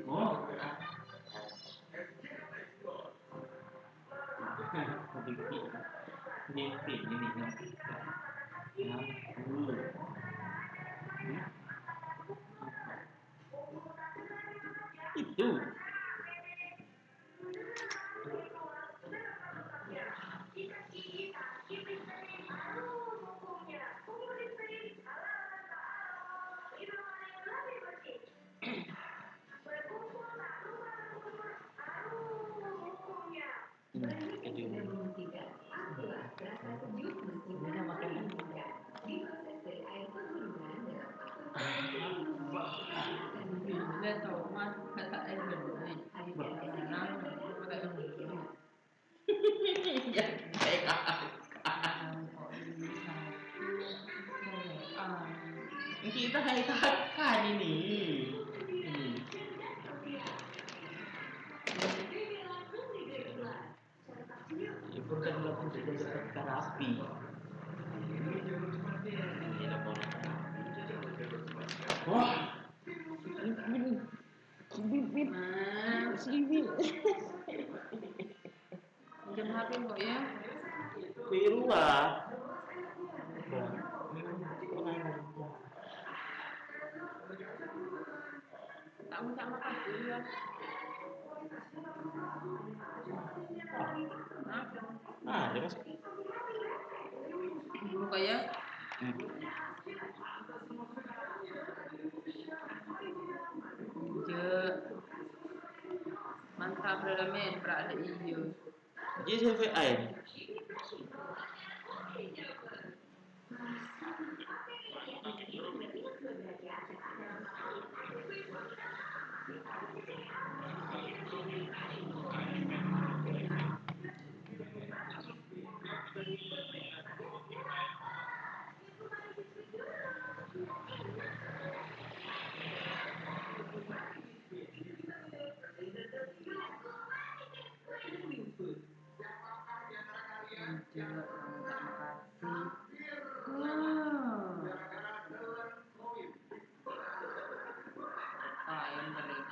Oh, mimpi ini kan. Itu Dia tahu mas kata air benih, berenang pakai benih. ya kayak kita kayak kakak ini. Ibu kan belum sudah dapat terapi. Wah, Sibin. Jam HP kok ya? Biru lah. Tak minta makan dulu ya. Ada mas. Buka ya. Je. Mantap dalamnya berada hijau. Jadi CVI. Ayam balik.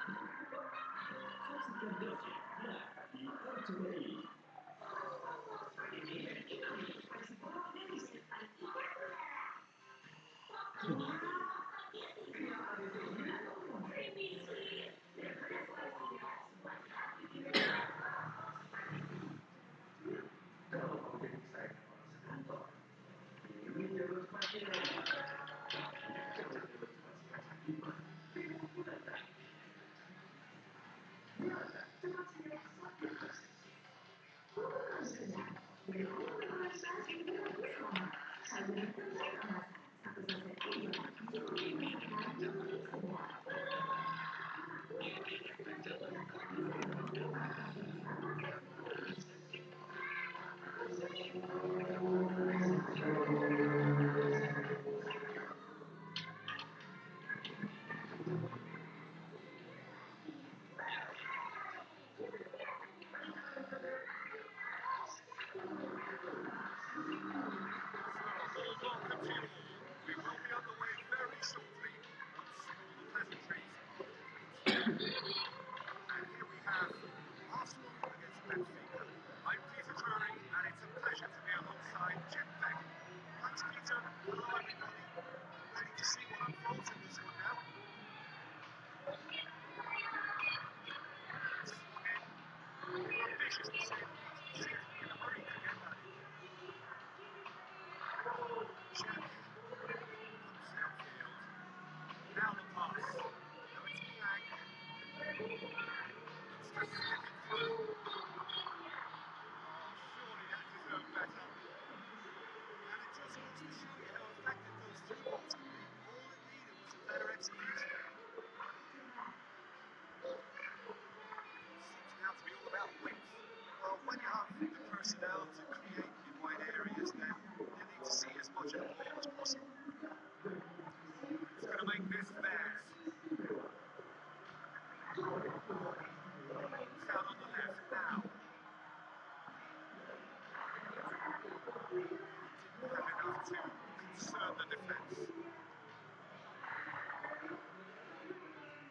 enough to concern the defence.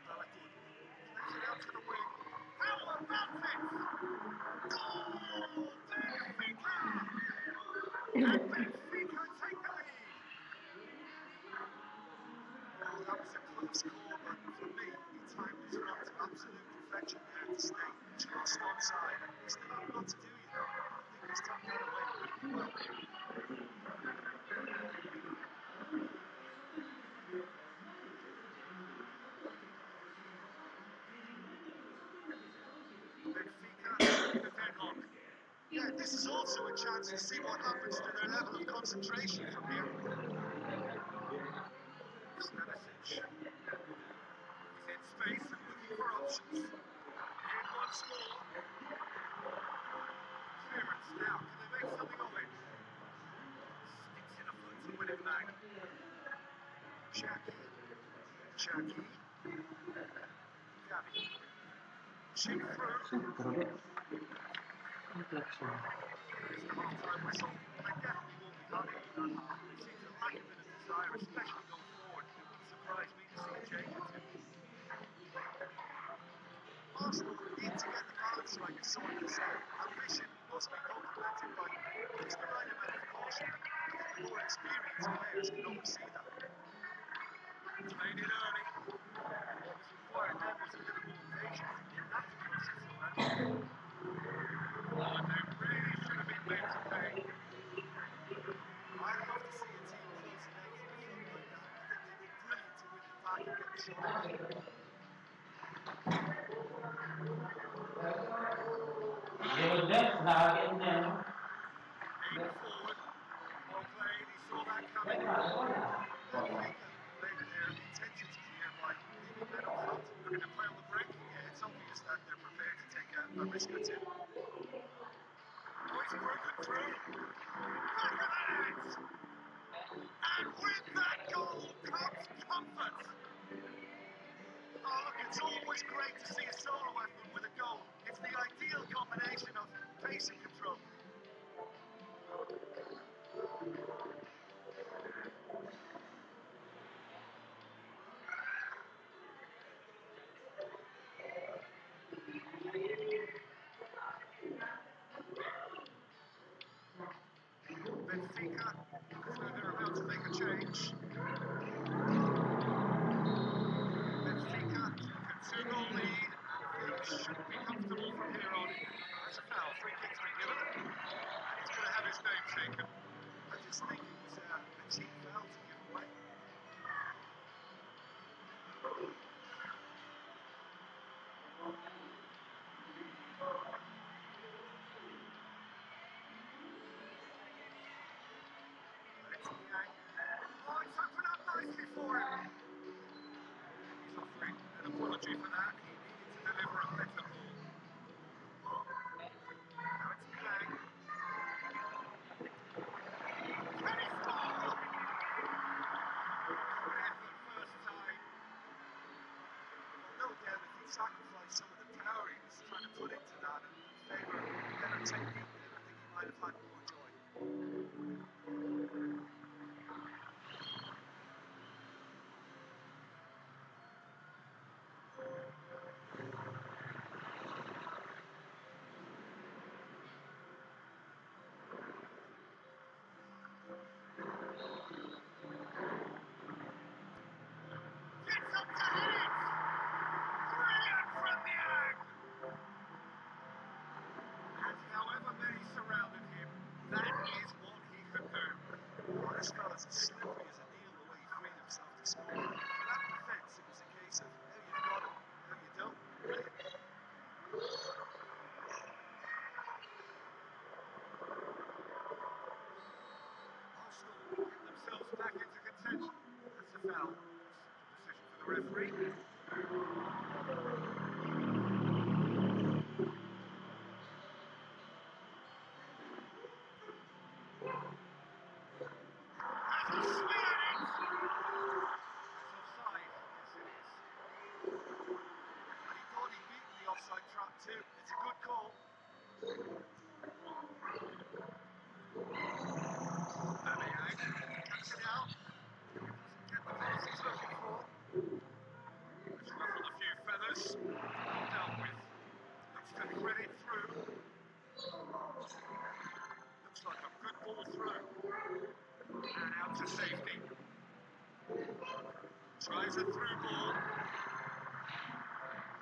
Balagood plays it out to the wing. How about it? Goal! Benfica! And Benfica take the lead. Oh, that was a close call, but for me, he timed his run to absolute perfection there to stay just onside. He still had a lot to do, you know. I think he's tapped that away really well. Benfica in the deadlock. Yeah, this is also a chance to see what happens to their level of concentration from here. Stanisic is in space and looking for options. In once more. Clearance now. Can they make something of it? Sticks in a foot to win it back. Jackie. Gabby. Chip through. There's the half-time whistle. They definitely won't be happy with that half. They seem to lack a bit of desire, especially going forward. It wouldn't surprise me to see a change or two. Arsenal need to get the balance right, as someone has said. Ambition must be complemented by just the right amount of caution. I think the more experienced players can oversee that. Played it early. What's required then was a little more patience to get that process around. Oh, they really should have been made to pay. I'd love to see a team closing out from the front like that. I think they'd be brilliant to win the back and get the shot away. Aimed forward. Well played. He saw that coming. Benfica made their intentions clear by leaving men up front. Looking to play on the break. Yeah, it's obvious that they're prepared to take a risk or two. Oh, he's broken through. Back of the net! And with that goal comes comfort. Oh, look, it's always great to see a solo effort with a goal. It's the ideal combination of pace and control. Benfica, as though they're about to make a change. Benfica took a 2-goal lead, and things should be comfortable from here on. That's a foul, free kick's been given, and he's going to have his name taken. I just think it was a cheap foul to give away. But it's Yang. Oh, it's opened up nicely for him. He's offering an apology for that. He needed to deliver a better ball. Now it's Yang. Can he score? Great effort first time. Well, no doubt if he'd sacrificed some of the power he was trying to put into that and favour better technique, then I think he might have had more joy. Gets up to hit it! Brilliant from Yang! And however many surrounded him, that is what he could do. Well, this fella's as slippery as a needle the way he freed himself to score. For that defence, it was a case of how you've got it, how you don't. Brilliant. Arsenal get themselves back into contention. That's a foul. Decision for the referee. Has he smeared it? That's offside. Yes, it is. And he thought he'd beaten the offside trap too. It's a good call. Aubameyang. run to safety. Tries a through ball.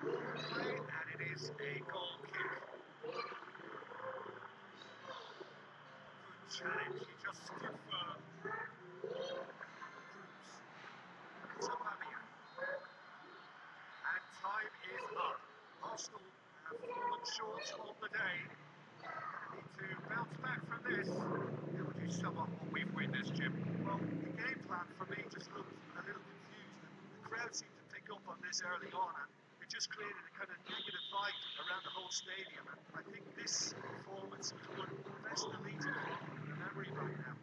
Play, and it is a goal kick. Good challenge, he just stood firm. To Aubameyang. And time is up. Arsenal have fallen short on the day. Need to bounce back from this. How would you sum up what we've witnessed, Jim? Well, the game plan for me just looked a little confused. The crowd seemed to pick up on this early on, and it just created a kind of negative vibe around the whole stadium. And I think this performance is one best deleted from the memory right now.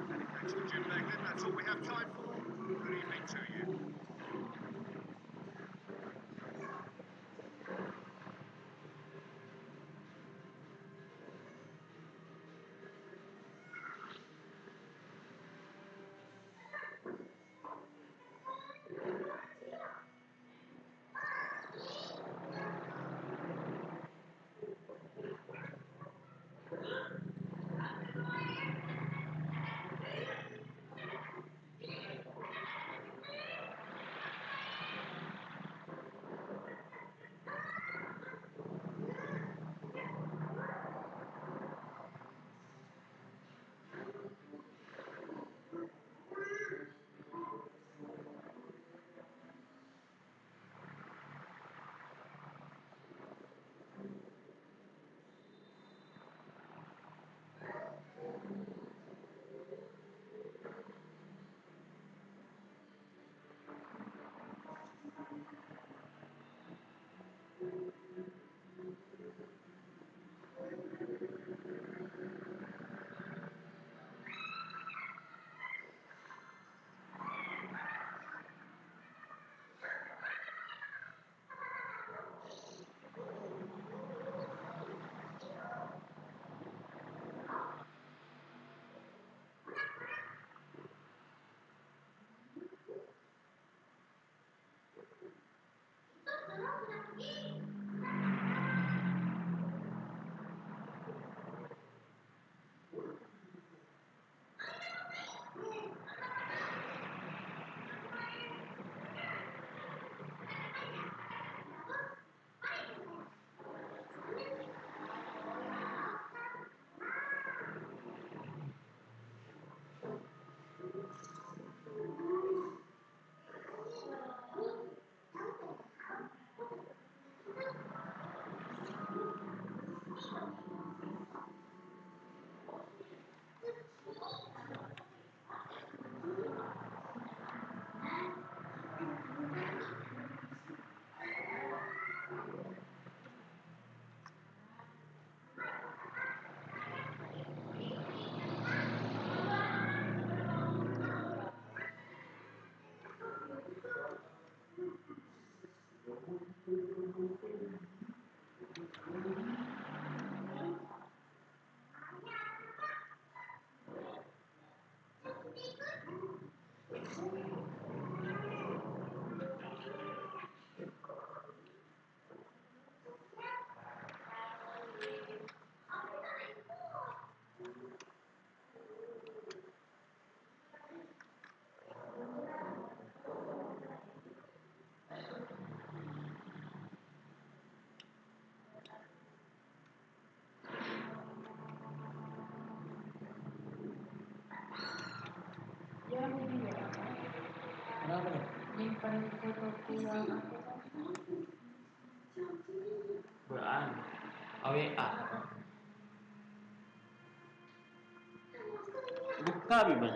Many thanks to Jim Beglin. That's all we have time for. Good evening to you. Kenapa nih? Nyimpan fotoku yang aku Beraan. AWA. Buka Biban.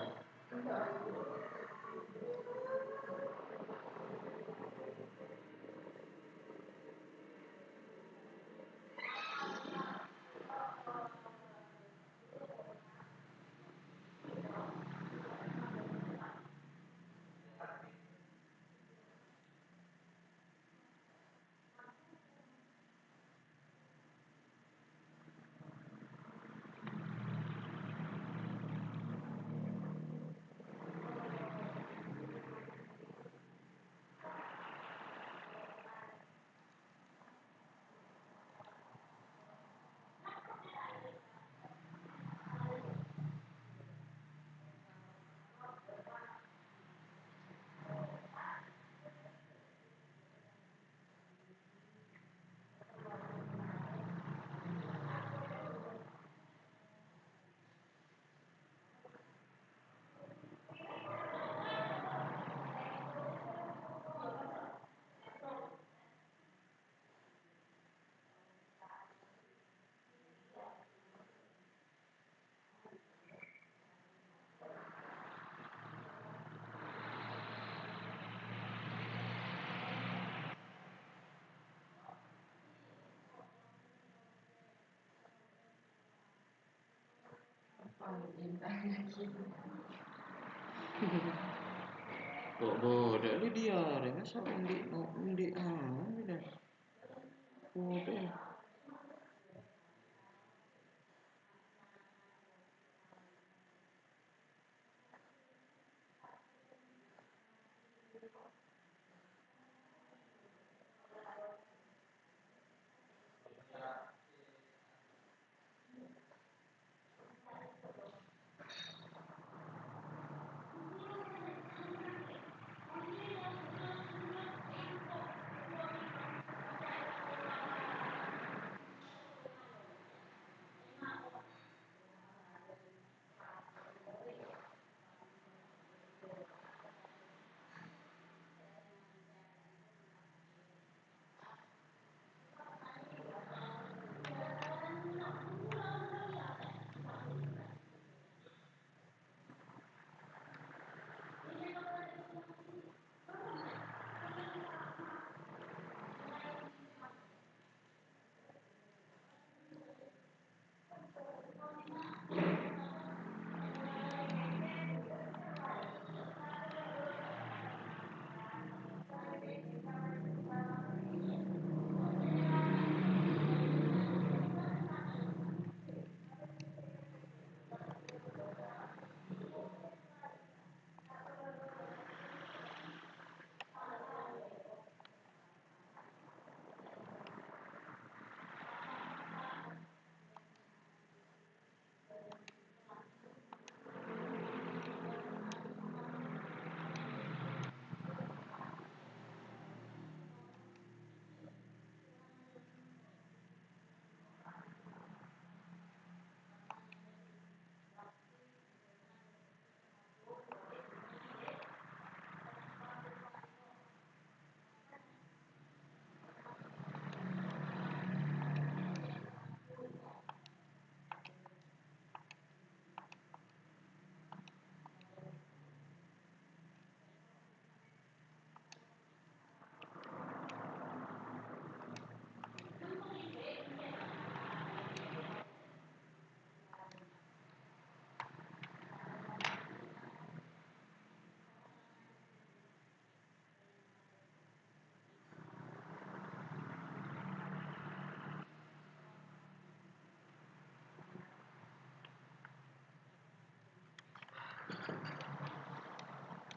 Kok bodoh ini dia, masa undi dah. Bodoh.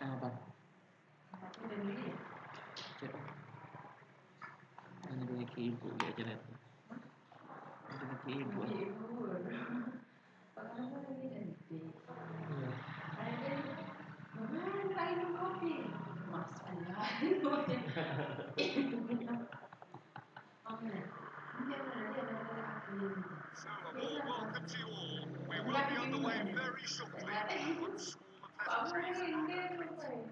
Apa? Hanya dengan ibu dia aja nanti. Dengan ibu. So a warm welcome to you all. We will be underway very shortly once all the pleasantries are complete.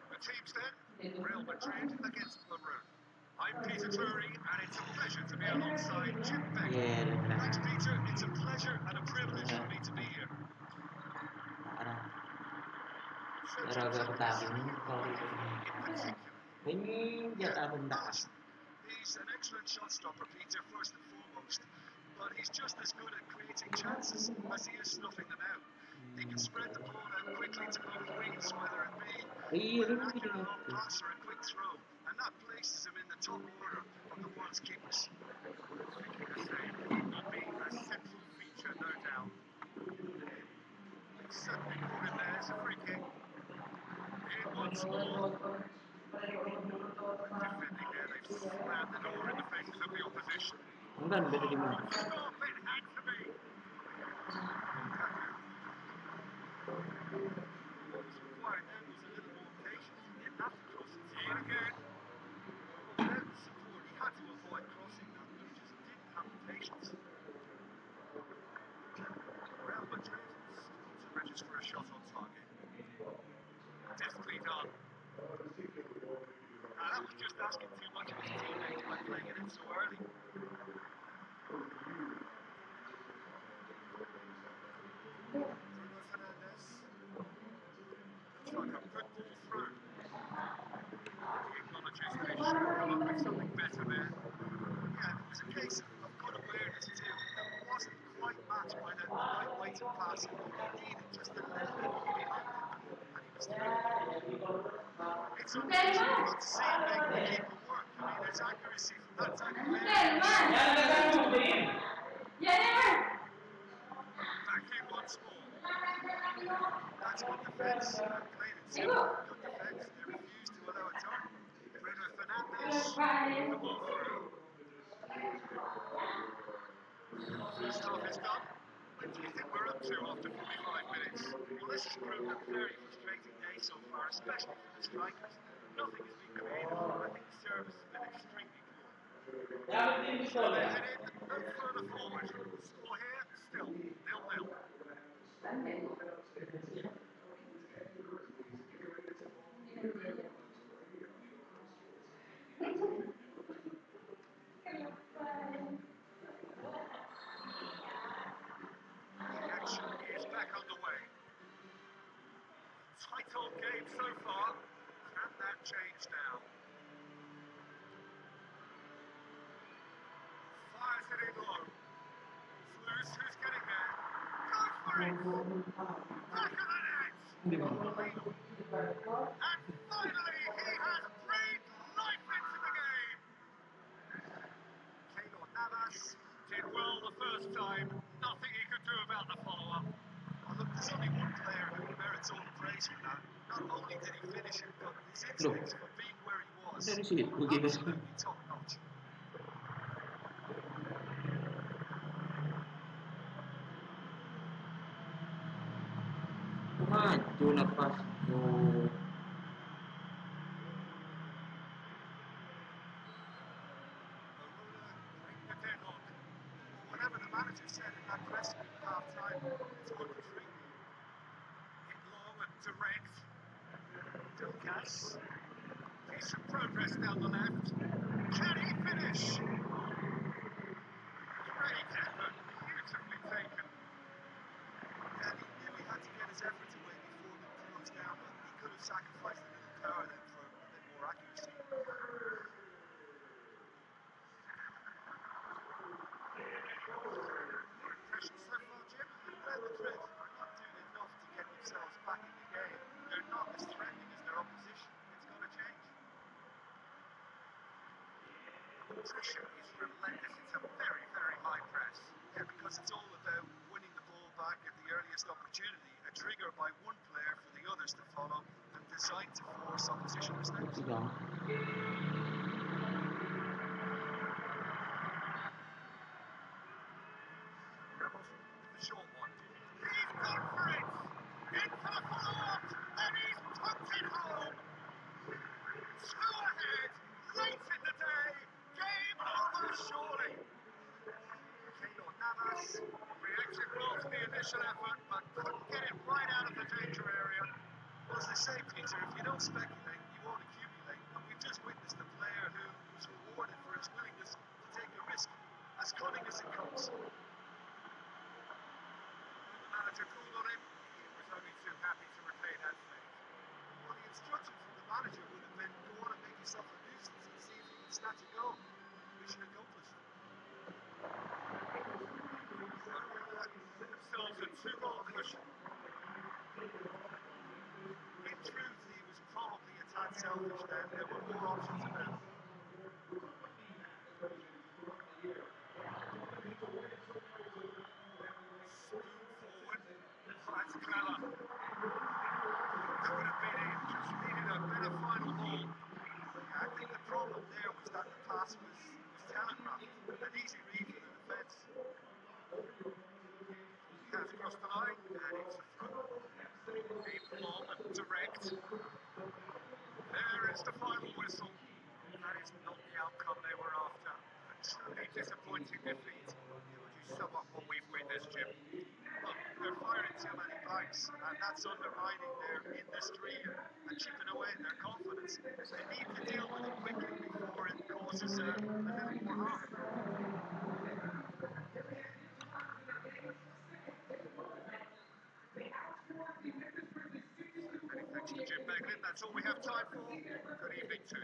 The teams then, Real Madrid against Peru. I'm Peter Drury, and it's a pleasure to be alongside Jim Beck. Thanks, Peter. It's a pleasure and a privilege for me to be here. So to take us through in particular, he's an excellent shot stopper, Peter, first and foremost, but he's just as good at creating chances as he is snuffing them out. He can spread the ball out quickly to both wings, whether it be with an accurate long pass or a quick throw, and that places him in the top order of the world's keepers. Making the save would not be a simple feature, no doubt. Certainly caught him there as a free kick. In once more. Defending there, they've slammed the door in the faces of the opposition. Bukan beda di mana? Stop it had to be. What was required then was a little more patience. He didn't have to cross it. In again. Without the support, he had to avoid crossing that, but he just didn't have the patience. Real Madrid to register a shot on target. Deftly done. Now that was just asking too much of his teammate by playing it in so early. needed just a little bit more behind him, and he was through. It's Bukan amazing Mas. to see him make the keeper work. I mean, his accuracy from that type of Bukan area. Mas. Ya Mas. Back in once more. That's good defence. Plain and simple, good defence. They refused to allow a turn. Bruno Fernandes the ball through. First half is done. What do you think we're up to after 45 minutes? Well, this has proved a very frustrating day so far, especially for the strikers. Nothing has been creative. I think the service has been extremely poor. They head in, no further forward. Score here, still 0-0. The action is back underway. Tight game so far. Can that change now? Fires it in low. Loose, who's getting there? Goes for it! Back of the net! And finally, he has breathed life into the game! Keylor Navas did well the first time. Nothing he could do about the follow-up. Well, look, there's only one player who merits all the praise for that. Not only did he finish it, but his instincts for being where he was, absolutely top-notch. Maju napasku. The deadlock. Whatever the manager said in that press room at half-time, it's good retreat. Hit low and direct. Delgas. Decent progress down the left. Can he finish? Great effort. Beautifully taken. Yeah, he knew he had to get his efforts away before being closed down, but he could have sacrificed a little power then for a bit more accuracy. Impressions so far, Jim? Real Madrid are not doing enough to get themselves back in the game. They're not as threatening as their opposition. It's got to change. The pressure is relentless. It's a very, very high press. Yeah, because it's all about winning the ball back at the earliest opportunity. A trigger by one player for the others to follow and designed to force opposition mistakes. The short one. He's gone for it! In for the follow-up! And he's pumped it home! 2 ahead! Late in the day! Game over surely! Keylor Navas reacted well to the initial effort, but couldn't get it right out of the danger area. Well, as they say, Peter, if you don't speculate, you won't accumulate. And we've just witnessed a player who was rewarded for his willingness to take a risk, as cunning as it comes. The manager called on him, he was only too happy to repay that favour. Well, the instruction from the manager would have been, go on and make yourself a nuisance and see if you can snatch a goal. Mission accomplished. Themselves a 2-goal cushion. In truth, he was probably a tad selfish then. There were more options available. Spoon forward. Oh, that's clever. Could have been in, just needed a better final ball. Yeah, I think the problem there was that the pass was telegraphed. An easy read for the defence. He has crossed the line and it's a throw. Deep, long and direct. There is the final whistle. That is not the outcome they were after. A truly disappointing defeat. How would you sum up what we've witnessed, Jim? Look, they're firing too many blanks, and that's undermining their industry and chipping away at their confidence. They need to deal with it quickly before it causes a little more harm. Many thanks to Jim Beglin. That's all we have time for. Good evening to you.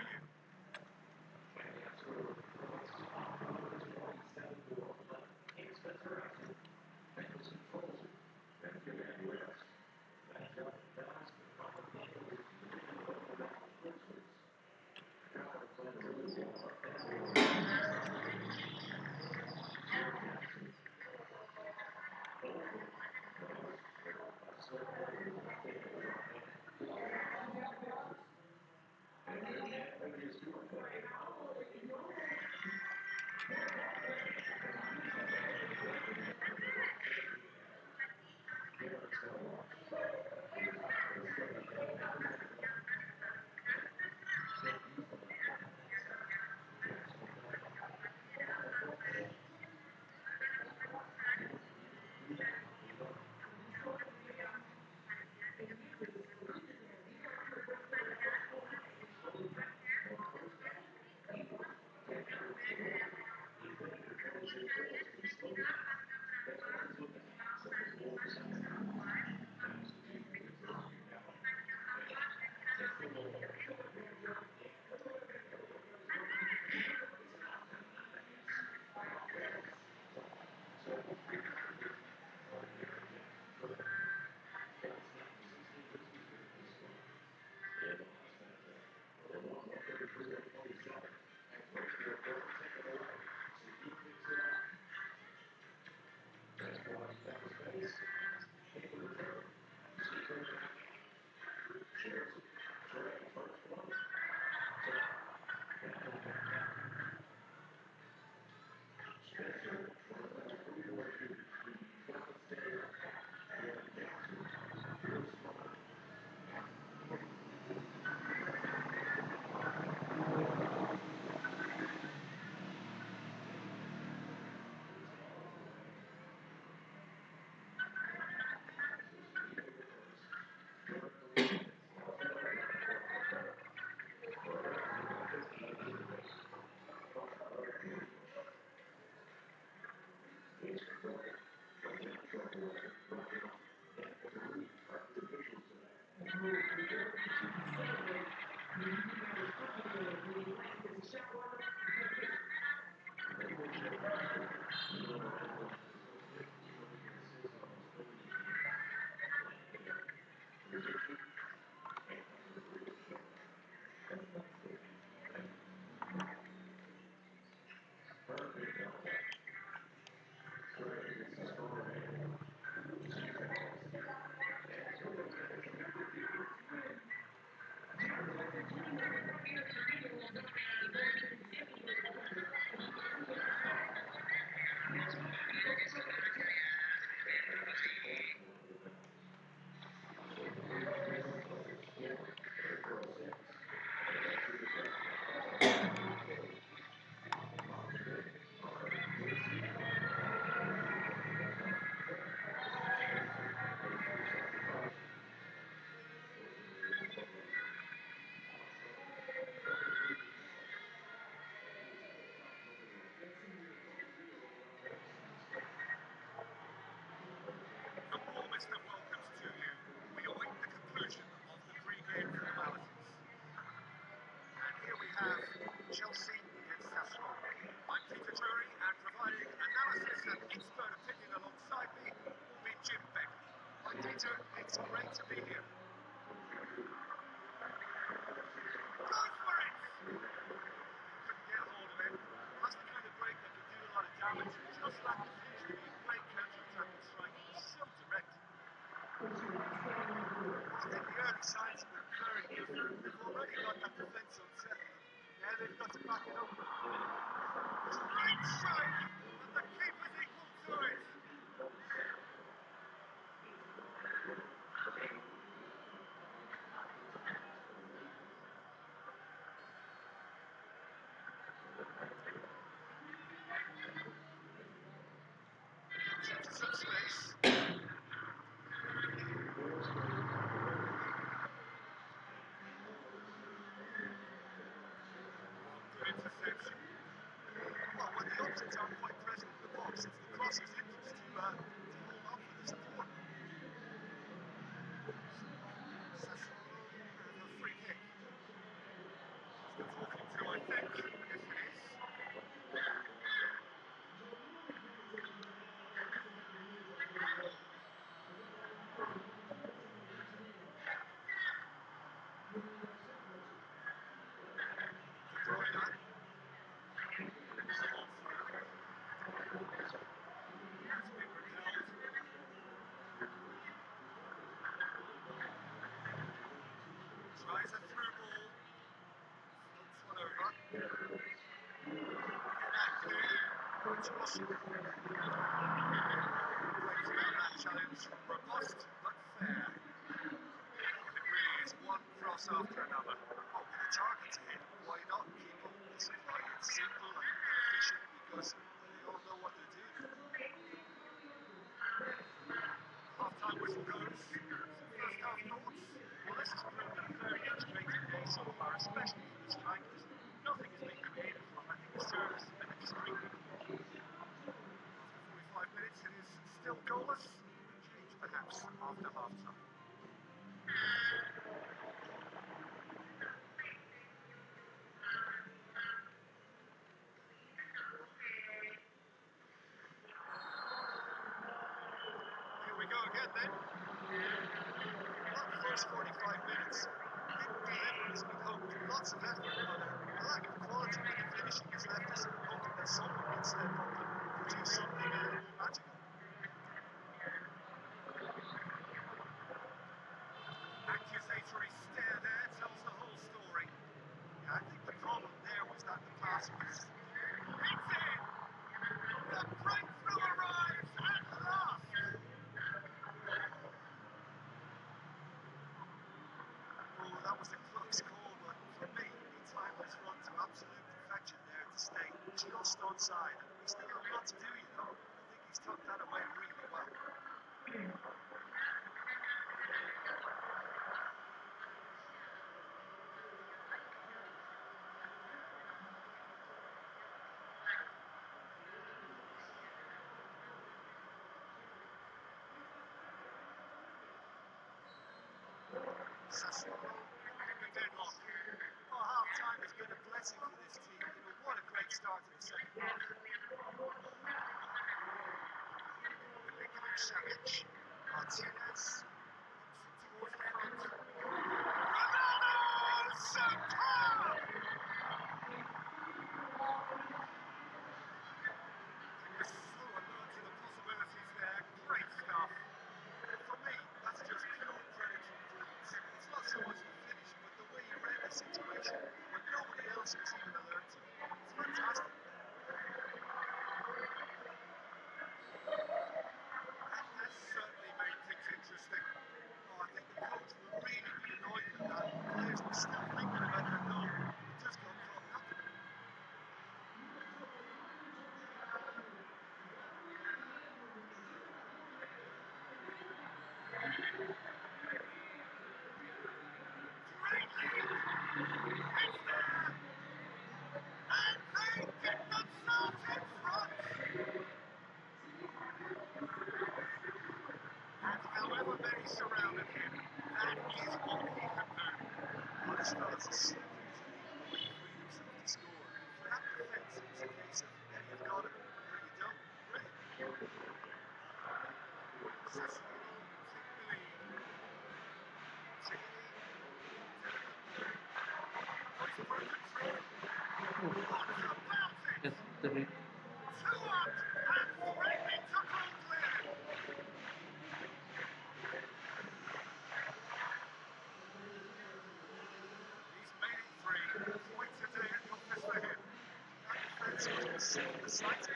Peter, it's great to be here. Goes for it! Couldn't get a hold of it. That's the kind of break that can do a lot of damage. Just like the future being great counter-attacking strike. So direct. I think the early signs have been very good. They've already got that defence unsettled. Now they've got to back it up. Great strike! And the keeper's equal to it. Into some space. Good interception. Well, when the options aren't quite present in the box, it's the crosser's interest to hold on for the support. Cecil and a free kick. He's talking to, I think. Yes, it is. De Bruyne. Sold through. It's been repelled. Tries a through ball. Floats one over. Inactive. It's Russell. Brings about that challenge. Robust but fair. And it really is one cross after another. Oh, with a target to hit, why not keep up the supply? It's simple and efficient because they all know what they're doing. Half-time whistle goes. Some first half thoughts? Well, this has proven a very integrated day so far, especially for the strikers. Nothing has been creative from. I think the service has been extremely poor. After 45 minutes, it is still goalless. Change perhaps after half-time. Here we go again then. That first 45 minutes didn't deliver as we'd hoped. Lots of effort, but a lack of quality when the finishing has left us hoping that someone can step up and produce something magical. Accusatory stare there tells the whole story. Yeah, I think the problem there was that the pass was... It's in! The breakthrough arrives at last! Oh, that was a close call, but for me, he timed his run to absolute perfection there to stay just onside. And he's still got a lot to do, you know. I think he's tucked that away really well. Sassuolo in the deadlock. Oh, half-time has been a blessing for this team. You know, what a great start to the second half. Milinkovic Savic, Martinez, towards the front. Ronaldo! Superb! He was so alert to the possibilities there. Great stuff. For me, that's just pure credit from Bruins. It's not so much the finish, but the way he read the situation when nobody else was even alert to it. It's fantastic. That has certainly made things interesting. Oh, I think the coach will really be annoyed with that. Players were still thinking about their goal. It just got caught napping. Great lead! It's there! And they get themselves in front! And however many surrounded him, that is what he can do. Well, this fella's as slippery as anyone, the way he freed himself to score. For that defence, it's a case of, yeah, you've got it, no you don't. Brilliant. Sassuolo take the lead. The slightest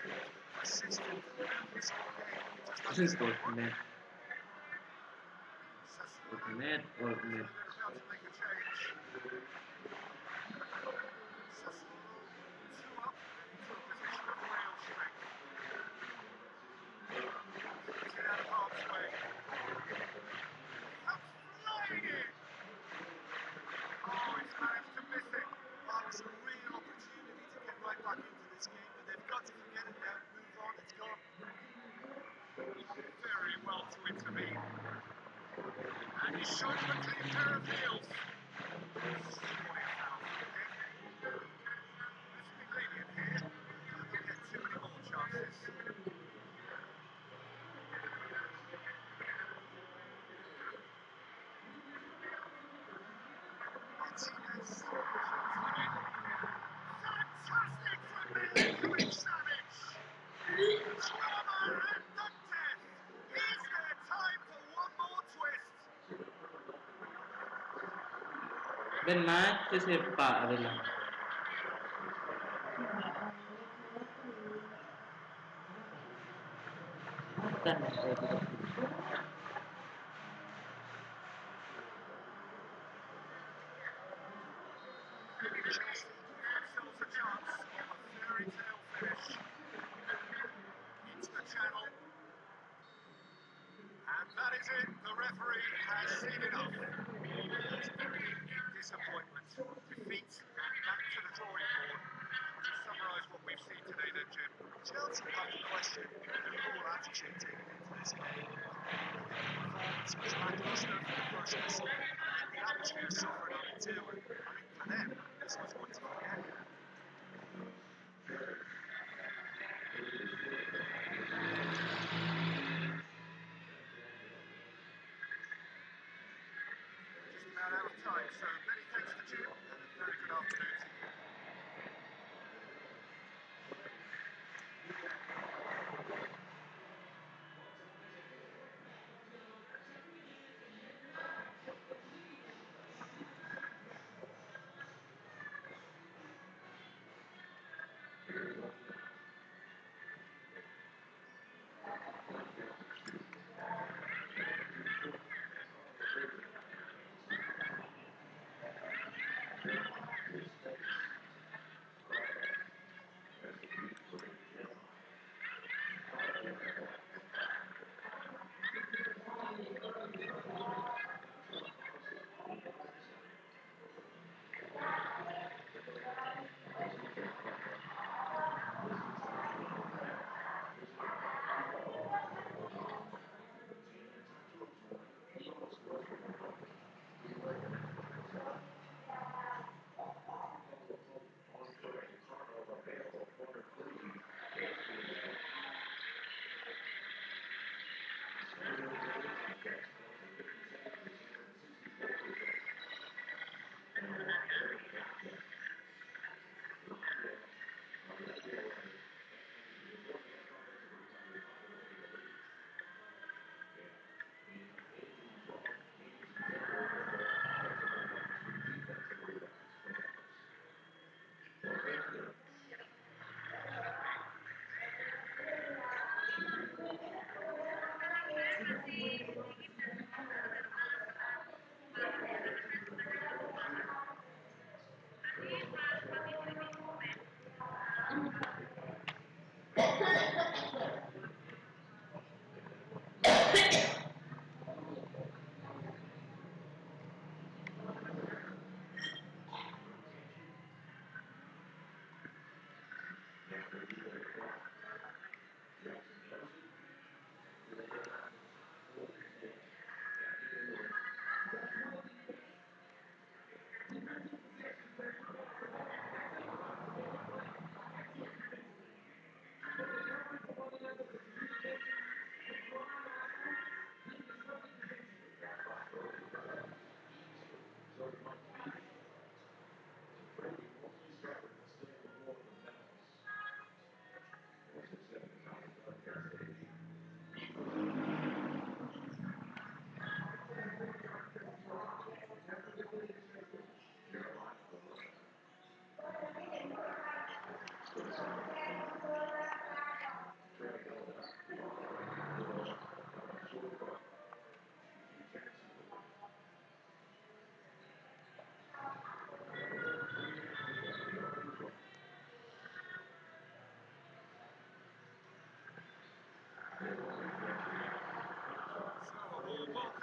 persistent efforts all game. Just This is doesn't alternate. Alternate. They're about to make a change. Sassuolo 2 up into a position of real strength. Puts it out of harm's way. Comes flying in. Oh, he's managed to miss it. That was a real opportunity to get right back into this game, but they've got to forget it now. Move on, it's gone. Very well to intervene. And he shows a clean pair of heels. Surely a foul free kick. Let's be lenient here. They'll get too many more chances. Martinez. Fantastic from Milinkovic Savic. Drama and the death. Is there time for one more twist? Ben match se parla. Chelsea themselves a chance of a fairy tale finish. Into the channel. And that is it. The referee has seen enough. It's ending in disappointment. Defeat and back to the drawing board. To summarise what we've seen today then, Jim. Chelsea have to question their whole attitude taken into this game. The performance was lacklustre for the first whistle. And the atmosphere suffered on it too. And I think for them, this was one to forget. Just about out of time, so many thanks to Jim, and a very good afternoon to you.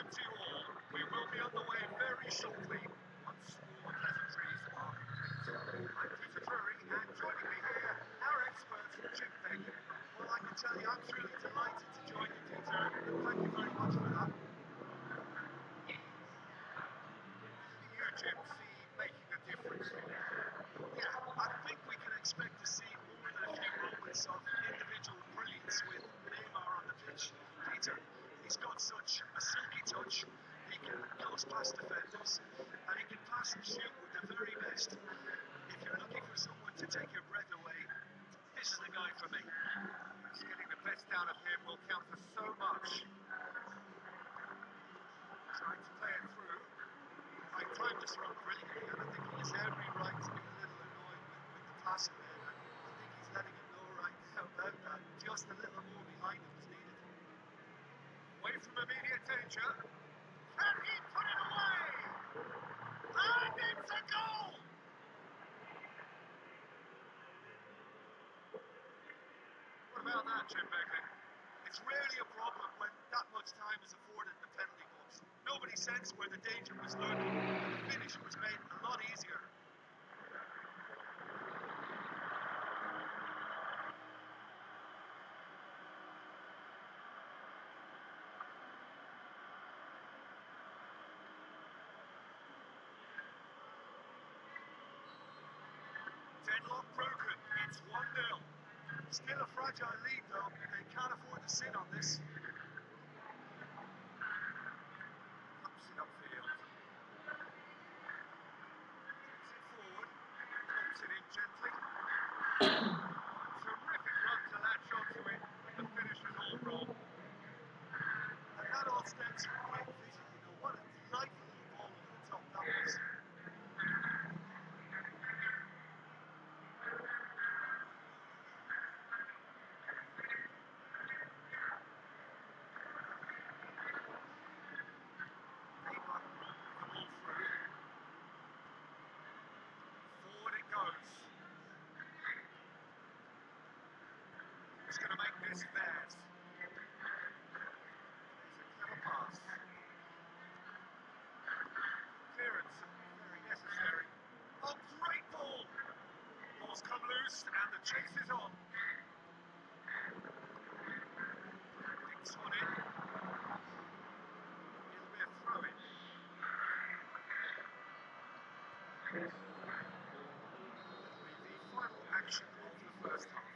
afternoon to you all. We will be on the way very shortly once all the pleasantries are complete. I'm Peter Drury, and joining me here, our expert, Jim Beck. Well, I can tell you I'm truly delighted to join you, Peter, and thank you very much for that. You, Jim, see making a difference. Yeah, I think we can expect to see more than a few moments of individual brilliance with Neymar on the pitch. Peter, he's got such a silky touch. He can close past defenders, and he can pass and shoot with the very best. If you're looking for someone to take your breath away, this is the guy for me. Just getting the best out of him will count for so much. Trying to play it through. I timed this run brilliantly, and I think he has every right to be a little annoyed with the passing there. I think he's letting him know right now about that. Just a little more behind him is needed. Away from immediate danger. Can he put it away? And it's a goal! What about that, Jim Begley? It's rarely a problem when that much time is afforded in the penalty box. Nobody sensed where the danger was lurking, and the finish was made a lot easier. Deadlock broken. It's 1-0. Still a fragile lead, though. They can't afford to sit on this. Pumps it upfield. Takes it forward. Drops it in gently. Terrific run to latch onto it, but the finish was all wrong. And that all stems from great vision. You know, what a delightful little ball over the top that was. Neymar, the ball through. Forward it goes. Who's going to make this theirs? It's a clever pass. Clearance, very necessary. Oh, great ball! Ball's come loose and the chase is on. Dinks one in. It'll be a throw-in. The final action of the first half.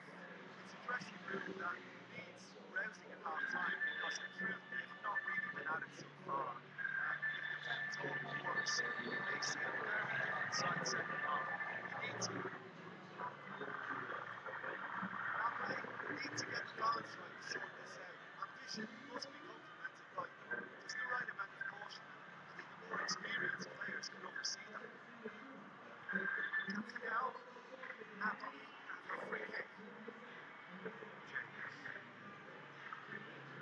It's a dressing room that needs rousing at half time because in truth they've not really been at it so far. If the pep talk works, we may see a very different side second half. We need to. Napoli need to get the balance right to sort this out. Ambition must be complemented by just the right amount of caution. I think the more experienced players can oversee that. Comes the goal. Napoli have a free kick. James.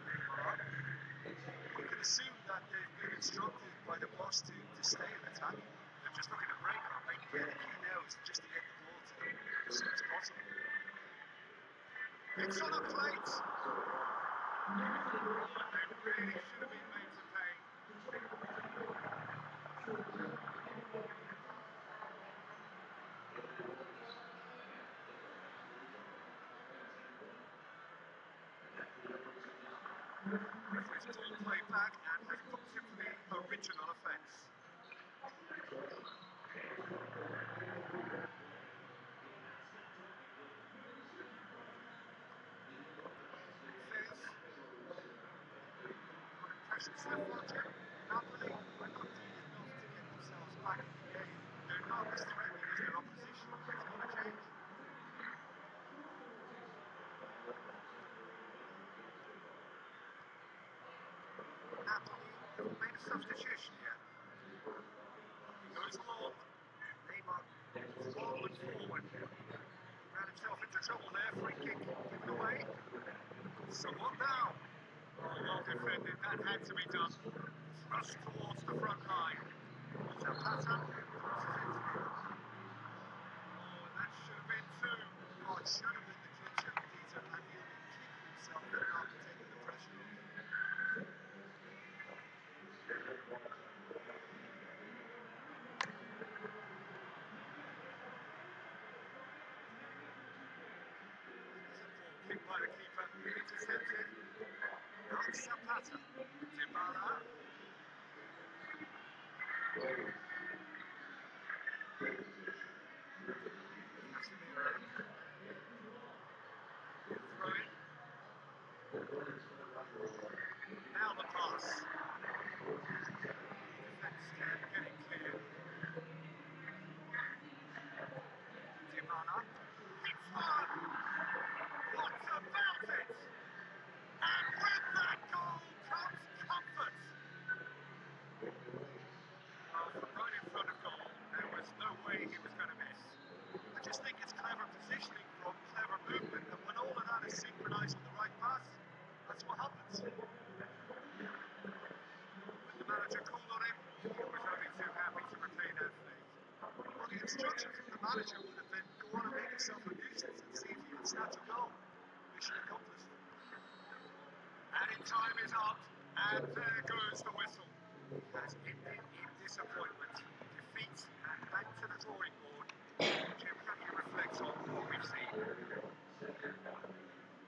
Neymar. You can assume that they've been instructed by the boss to stay in attack. They're just looking to break, aren't they? Yeah, the key now is just to get the ball to them as soon as possible. It's on a plate. They really should have been made to pay. Referee's called play back and has booked him for the original offence. Fizz. Impressions so far, Jim? Napoli are not doing enough to get themselves back in the game. They're not as threatening as their opposition. It's going to change. Napoli have made a substitution here. He goes long. Neymar forward. Ran himself into trouble there. Free kick given away. So what now? Oh, well defended. That had to be done. Thrust towards the front line. Zapata crosses it through. Oh, and that should have been two. Oh, it should have been the clincher, Peter, and he'll be kicking himself for not taking the pressure off. batter. Dybala. Casemiro. Throw in. Now the pass. Defence can get it clear. Dybala. Hits one! What about it? And with that goal comes comfort. Well, from right in front of goal, there was no way he was going to miss. I just think it's clever positioning from clever movement, and when all of that is synchronised with the right pass, that's what happens. When the manager called on him, he was only too happy to retain Anthony. Well, the instruction from the manager would have been, go on and make yourself a nuisance and see if you can snatch a goal. Mission accomplished. Added time is up, and there goes the whistle. He has ended in disappointment, defeat, and back to the drawing board. Jim, how do you reflect on what we've seen?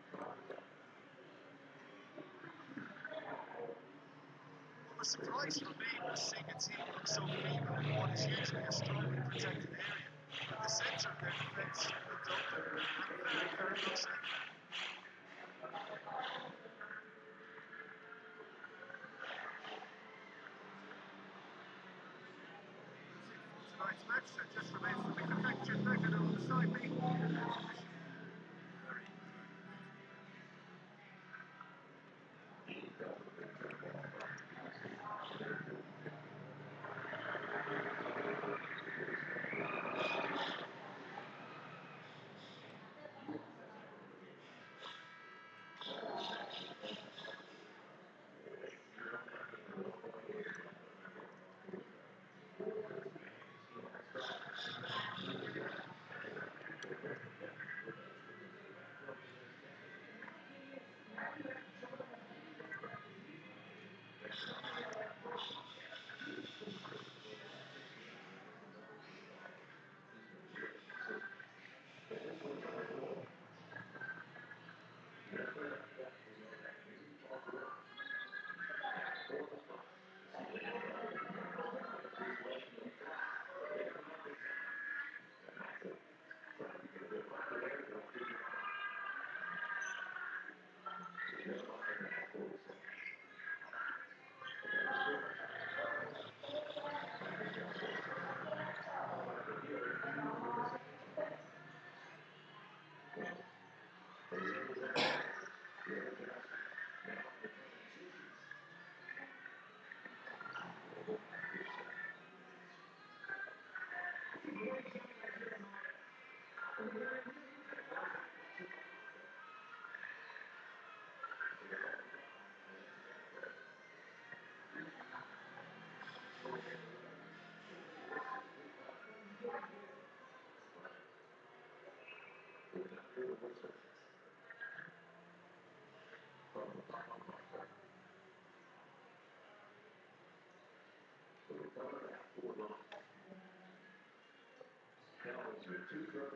Well, the surprise for me was seeing a team look so feeble in what is usually a strongly protected area. The centre of their defence looked open and very, very unsafe. Tonight's match, so just remains for me to thank Jim Beckett alongside me and to wish you very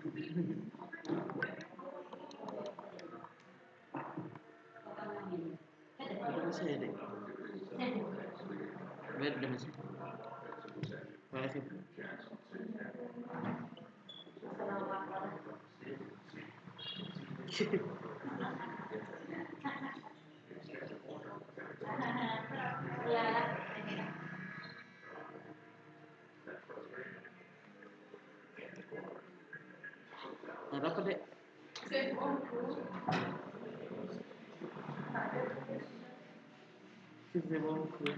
Ada masih ada. Beda masih. Masih. Ada apa dek? Saya mau ke.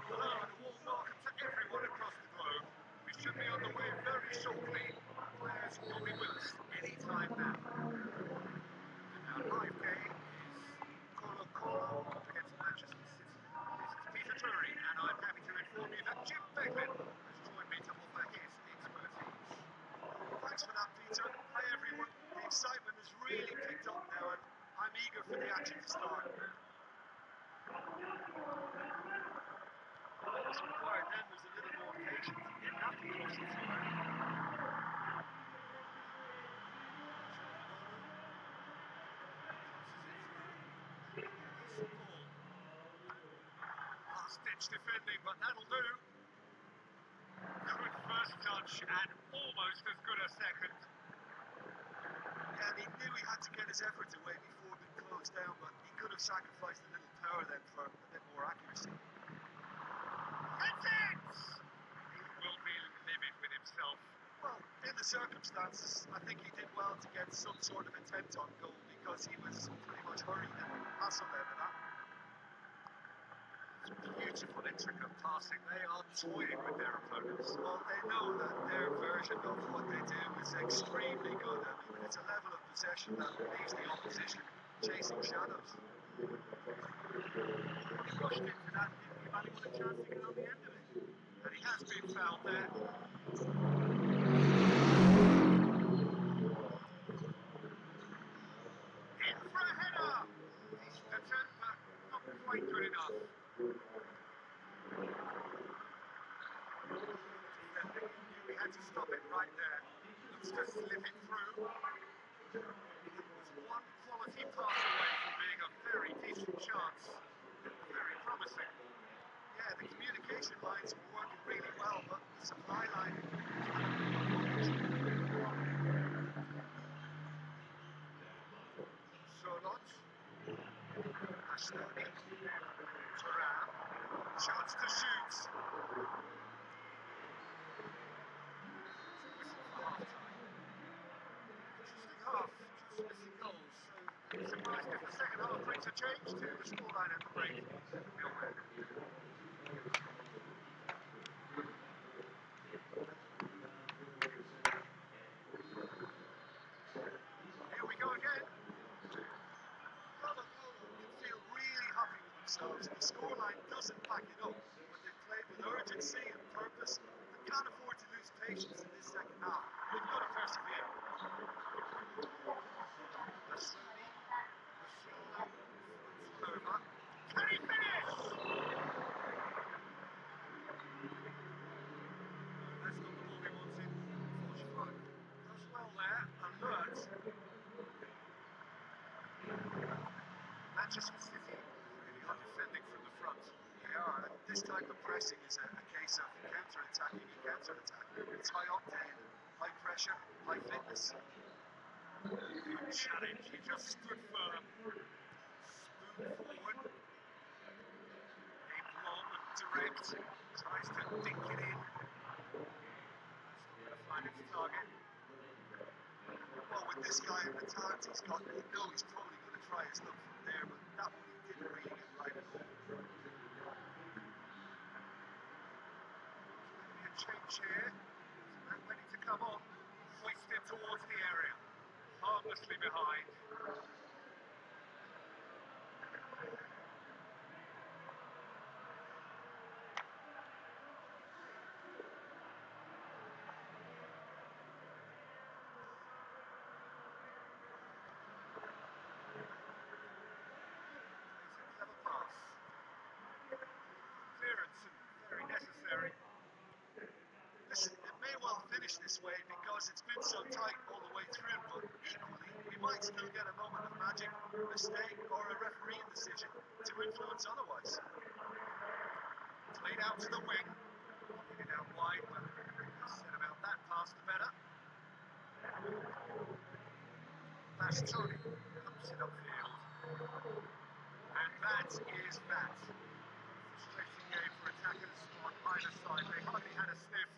Hello and a warm welcome to everyone across the globe. We should be on the way very shortly. Players will be with us any time now. Our live game is Colo-Colo against Manchester City. This is Peter Drury and I'm happy to inform you that Jim Beglin has joined me to offer his expertise. Thanks for that, Peter. Hi everyone. The excitement has really picked up now and I'm eager for the action to start. What's required then was a little more patience. He didn't have to cross it too early. Last-ditch defending, but that'll do. Good first touch and almost as good a second. Yeah, and he knew he had to get his efforts away before being closed down, but he could have sacrificed a little power then for a bit more accuracy. Hits it! He will be livid with himself. Well, in the circumstances, I think he did well to get some sort of attempt on goal because he was pretty much hurried and hassled there with that. Beautiful, intricate passing. They are toying with their opponents. Well, they know that their version of what they do is extremely good. I mean, it's a level of possession that leaves the opposition chasing shadows. He rushed into that, didn't give anyone a chance to get on the end of it. And he has been fouled there. In for a header! Decent attempt, but not quite good enough. We had to stop it right there. Looks to slip it through. It was one quality pass away from being a very decent chance. Very promising. Yeah, the communication lines were working really well, but the supply line Charlotte, Ashtani, Turan, chance to shoot. Interesting half, just missing goals. So, surprised if the second half brings a change to the scoreline at the break. Here we go again. Colo-Colo can feel really happy with themselves. The scoreline doesn't back it up, but they played with urgency and purpose and can't afford to lose patience in this second half. They've got to persevere. Asoni, Musiala, over. Can he finish? That's not the ball we wanted. Forshford does well there, alert. Manchester City really are defending from the front. They are, and this type of pressing is a case of counter-attacking and counter-attacking. It's high octane, high pressure, high fitness. Good challenge, he just stood firm. Spoon forward. direct. Tries to dink it in. That's not going to find its target. Well, with this guy and the talent he's got, you know he's probably going to try his luck from there, but that one he didn't really get right at all. Maybe a change here. Man ready to come on. Hoisted towards the area. Harmlessly behind. Clever pass. Clearance and very necessary. Listen, it may well finish this way because it's been so tight all the way through, but equally, we might still get a moment of magic, mistake, or a refereeing decision to influence otherwise. Played out to the wing. Get it out wide, but less said about that pass, the better. Bastoni pumps it upfield. And that is that. Frustrating game for attackers on either side. They hardly had a sniff.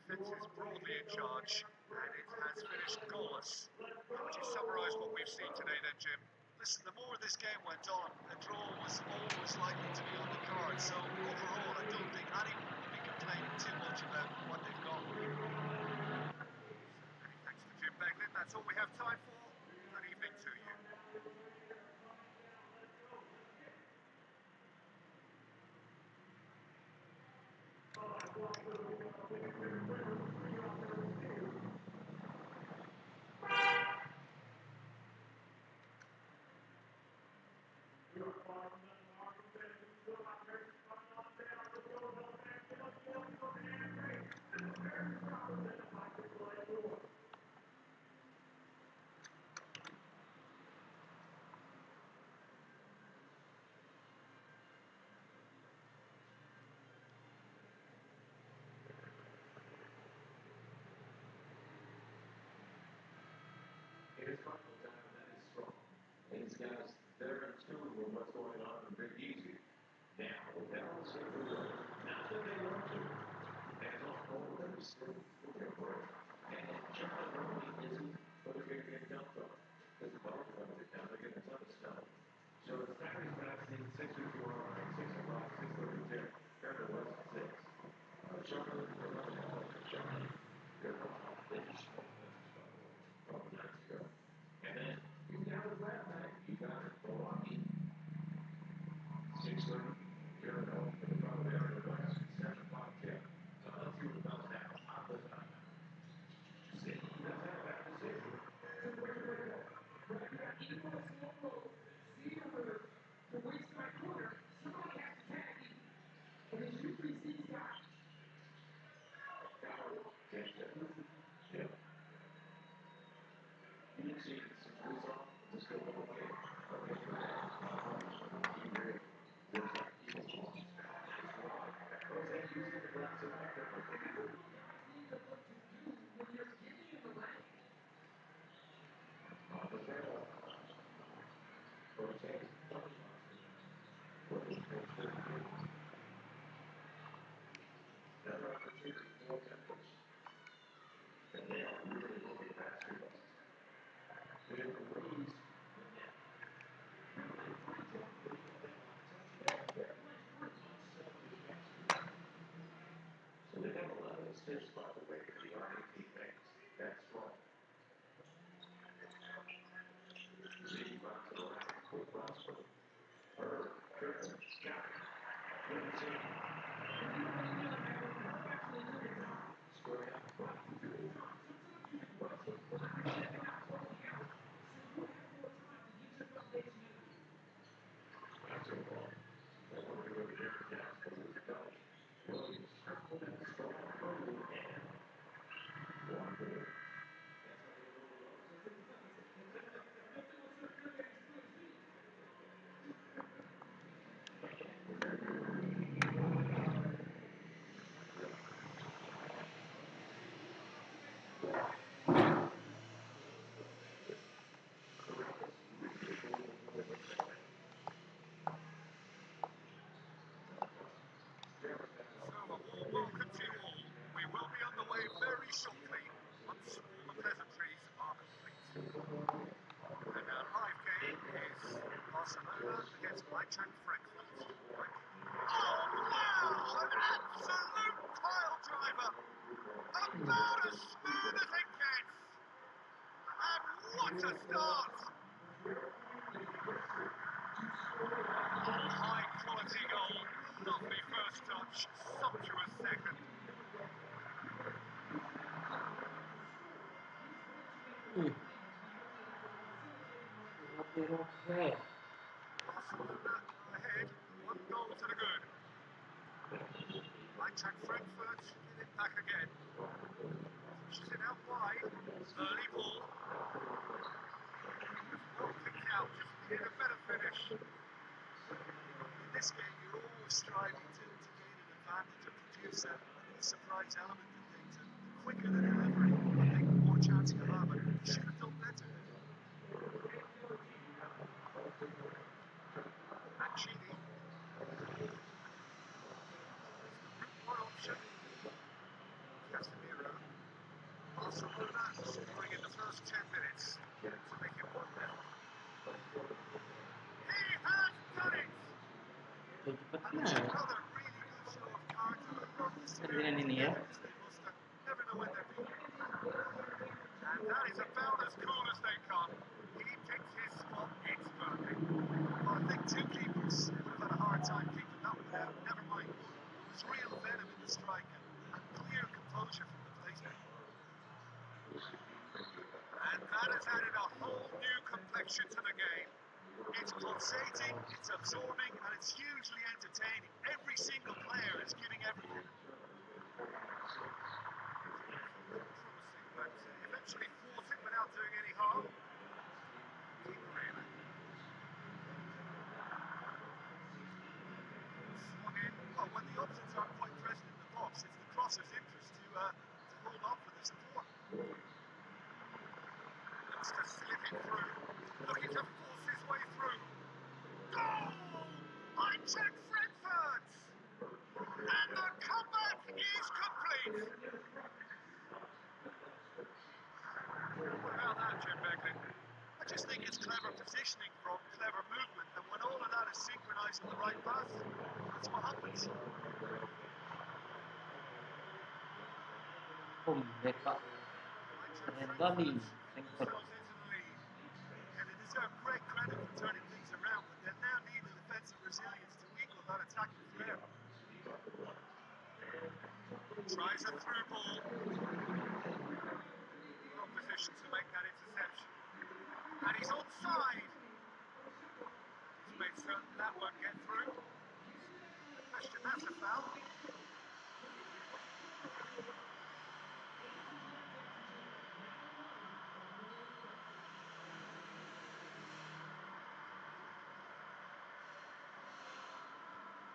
Defence is broadly in charge, and it has finished goalless. How would you summarise what we've seen today then, Jim? Listen, the more this game went on, a draw was always likely to be on the card. So overall, I don't think anyone will be complaining too much about what they've got. Many thanks to Jim Beglin. That's all we have time for. Good evening to you. Here's Michael down, that is strong. And these guys, they're in tune with what's going on and they're easy. Now, with that one sort of not that they want to. That's all over them, still looking for it. And John normally isn't, but if you're getting dumped on, because the ball comes down, they're getting a ton of stuff. So it's Packers passing 6:54 on 6 o'clock, 6:32. Remember, it wasn't 6. John, John, they're all finished. And then you got it last night, you got it Milwaukee. 6:30, you're at home for the probably out of the West, 7 o'clock tip. So let's see what comes down. I'll put it on. See, that's how back to 6. To waste my corner, somebody has to tag me. And it's usually these guys. Yeah. You can see some police off, just go over there. So they have a lot of steps, by the way, for the Army teammates. That's wrong. Z back to the left, quick crossbow. Curtain, Scott. Square out. That's a ball. That's what we were here for now. Williams, strong, and one. Eintracht Frankfurt. Oh wow! An absolute pile driver! About as smooth as it gets! And what a start! High quality goal, lovely first touch, sumptuous second. Barcelona ahead, 1 goal to the good. Eintracht Frankfurt get it back again. Pushes it out wide. Early ball. Well picked out, just needed a better finish. In this game, you're always striving to gain an advantage or produce a surprise element in things. And the quicker the delivery, I think the more chance you have. And you should have done better. Mancini. One option. Casemiro. Barcelona scoring in the first 10 minutes to make it 1-0. He has done it! And it's another really good show of character. I love the spirit together as they must have. Never know when they're beaten. And that is about as cool as they come. He picked his spot expertly. Well, I think two keepers would have had a hard time keeping that one out. Never mind one. There was real venom in the strike and clear composure from the placement. And that has added a whole new complexion to the game. It's pulsating, it's absorbing, and it's hugely entertaining. Every single player is giving everything. Promising, but eventually thwarted without doing any harm. Keeper in. Swung in. Well, when the options aren't quite present in the box, it's the crosser's interest to hold on for the support. Looks to slip it through. Looking to force his way through. Goal! Eintracht Frankfurt! And the comeback is complete! What about that, Jim Beckley? I just think it's clever positioning from clever movement, and when all of that is synchronised in the right path, that's what happens. Themselves into the lead. And they deserve great credit for turning things around, but they now need the defensive resilience to equal that attacking flair. Tries a through ball. Well positioned to make that interception. And he's onside. He's made certain that won't get through. Question, that's a foul.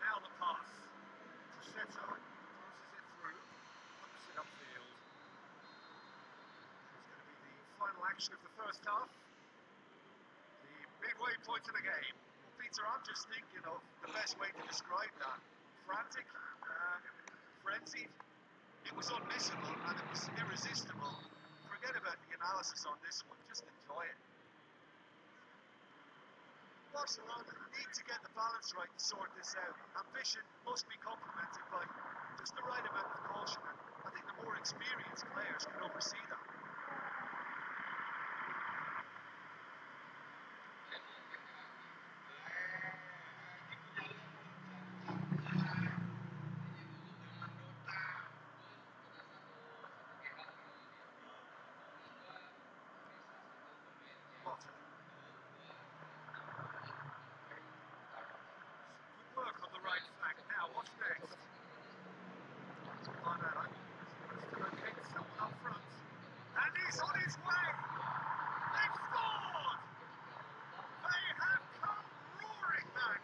Now the pass. Prossetto crosses it through. Pumps it upfield. It's going to be the final action of the first half. The midway point of the game. Well, Peter, I'm just thinking of the best way to describe that. Frantic, frenzied. It was unmissable and it was irresistible. Forget about the analysis on this one, just enjoy it. Barcelona need to get the balance right to sort this out. Ambition must be complemented by just the right amount of caution, and I think the more experienced players can oversee that. Potter. Good work on the right flank. Now, what's next? Barnella. Wants to locate someone up front. And he's on his way! They've scored! They have come roaring back!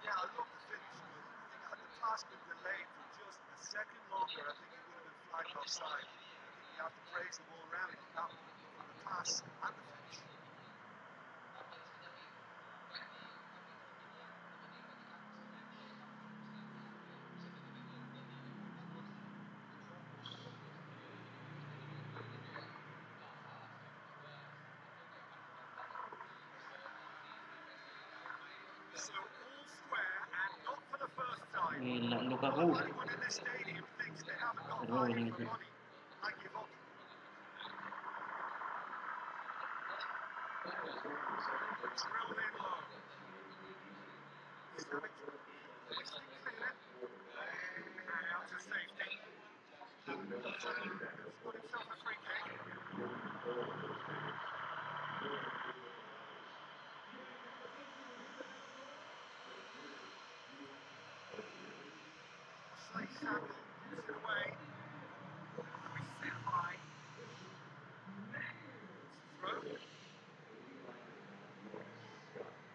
Yeah, I love the finish, but I think had the pass been delayed for just a second longer, I think it would have been flagged offside. I think you have to praise them all round on that one, for the pass and the finish. Gila, Lukaku. Anyone in this stadium thinks they haven't got Seru value ini for sih. money, I give up. Drilled in low. Savage hoisting clear. And out to safety. He's got himself a free kick. Slate Samuel puts it away. And we sit high. Throw.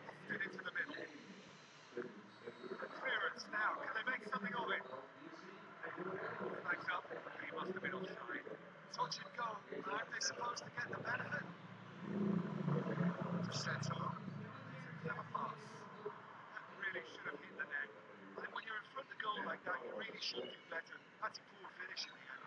Lofted into the middle. Clearance now. Can they make something of it? Flags up. He must have been offside. Touch and go. Aren't they supposed to get the benefit? Settle. It's a clever pass. That really should have hit the net. I think when you're in front of goal like that, you really should do better. That's a poor finish in the end.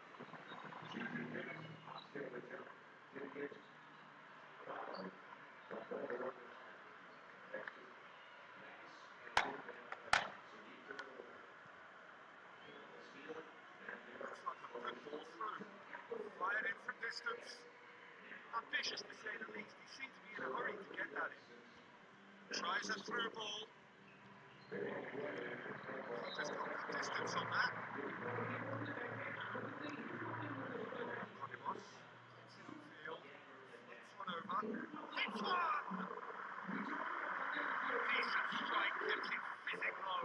Looks like a good ball through. Fired in from distance. Ambitious to say the least. He seemed to be in a hurry to get that in. Tries a through ball. Keeper's got good distance on that. Podimos gets it upfield. Flips one over. Hits one! Decent strike, kept it fizzing low.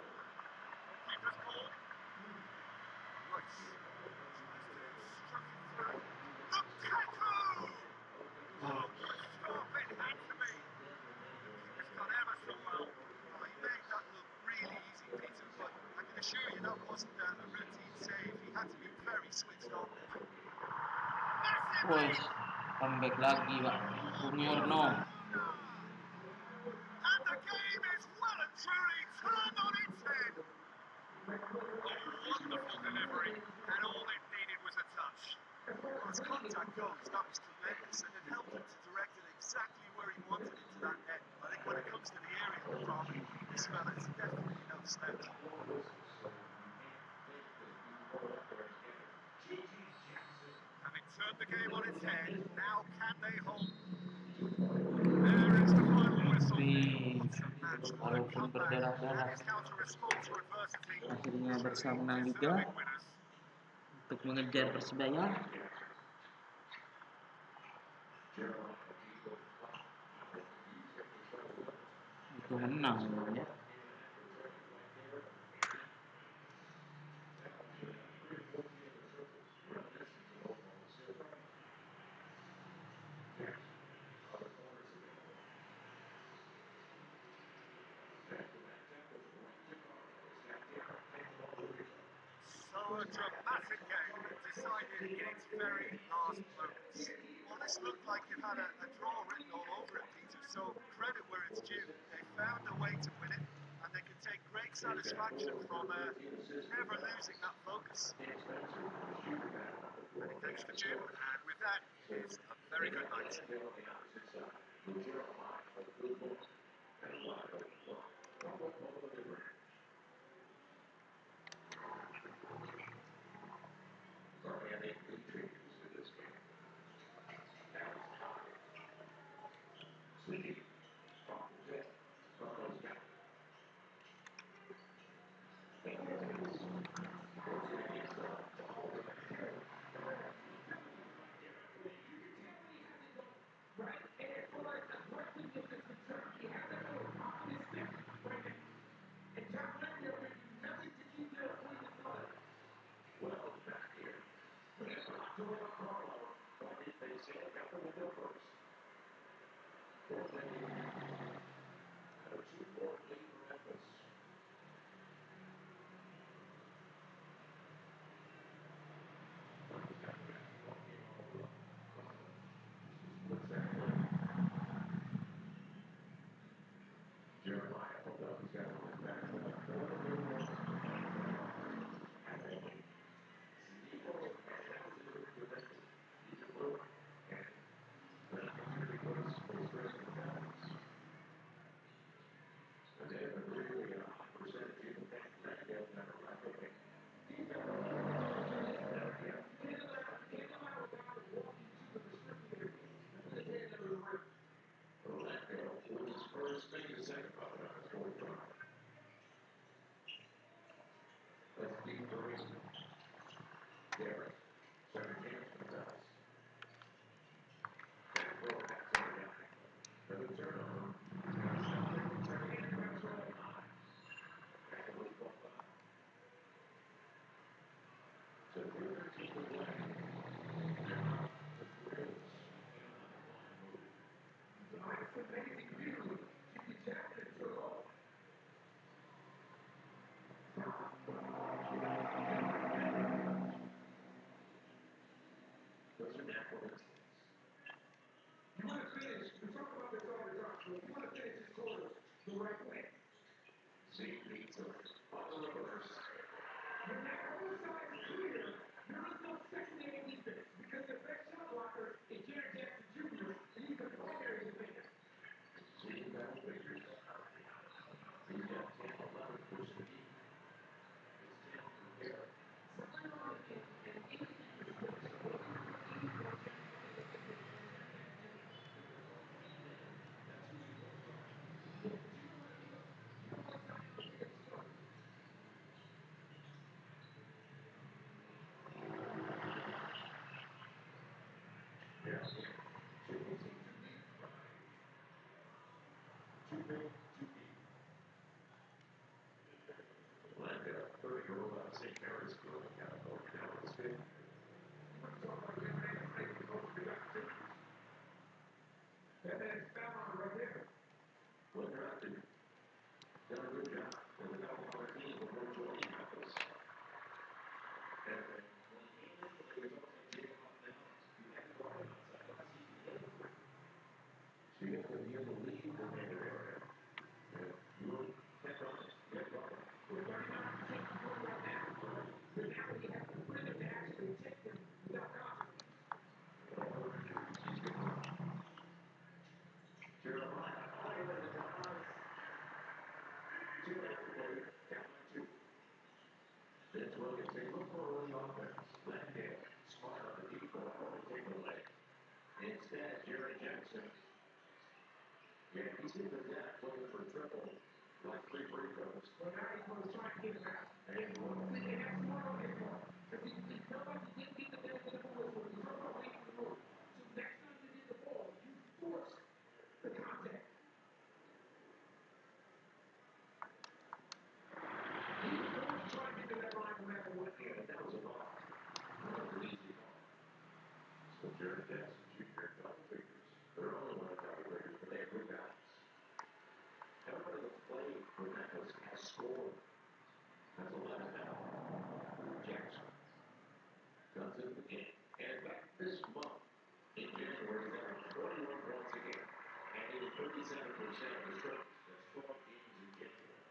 Keeper's ball. Royce tries to stroke it through. Lukaku! Oh, good stop, it had to be. Keeper's done ever so well. Oh, he made that look really easy, Peter, but I can assure you that wasn't a routine save. He had to be very switched on there. Massive Wes, lead! comeback lagi Pak. Junior no. And the game is well and truly turned on its head. A wonderful delivery, and all it needed was a touch. Well, as contact goes, that was tremendous, and it helped him to direct it exactly where he wanted it to that net. I think when it comes to the aerial department, this fella's definitely no slouch. Having turned the game on its head, now can they hold? There is the final whistle. What a match, what a Walaupun comeback, and berdarah-darah, his counter-response to adversity. akhirnya bersama Truly menang juga deserving winners. untuk mengejar Persebaya. Itu menang ya. So a dramatic game decided in its very last moments. Well, this looked like it had a draw written all over it, Peter, so credit where it's due. They found a way to win it, and they can take great satisfaction from never losing that focus. Many thanks to Jim, and with that, it's a very good night. Those are natural instincts. You want to finish, we talk about this all the time, so if you want to finish this quarter the right way, see, beats on the reverse. When that other side is clear, there is no secondary defense, because the best shot blocker is Jared Jackson Jr., and he's a primary defender. So you got to figure that out. He's got 10, 11 pushing deep. It's 10 from there. Instead, Jared Jackson, yeah, he's in the net looking for triple, like 3 free throws. Well, now he's going to try and get him out. And he's going to see the next one on his part. Because he felt like he didn't get the benefit of the whistle. He felt like waiting for the move. So next time you get the ball, you force the contact. He was going to try and get to that line no matter what. Yeah, but that was a ball. That was an easy ball. So Jared Jackson Jr. double figures. They're only one double figures, but they have rebounds. Everybody that's played for Memphis has scored. That's 11 now. Jackson comes into the game. And back this month, in January, he had 41 points a game. And he was 37% of his triples. That's 12 games in January.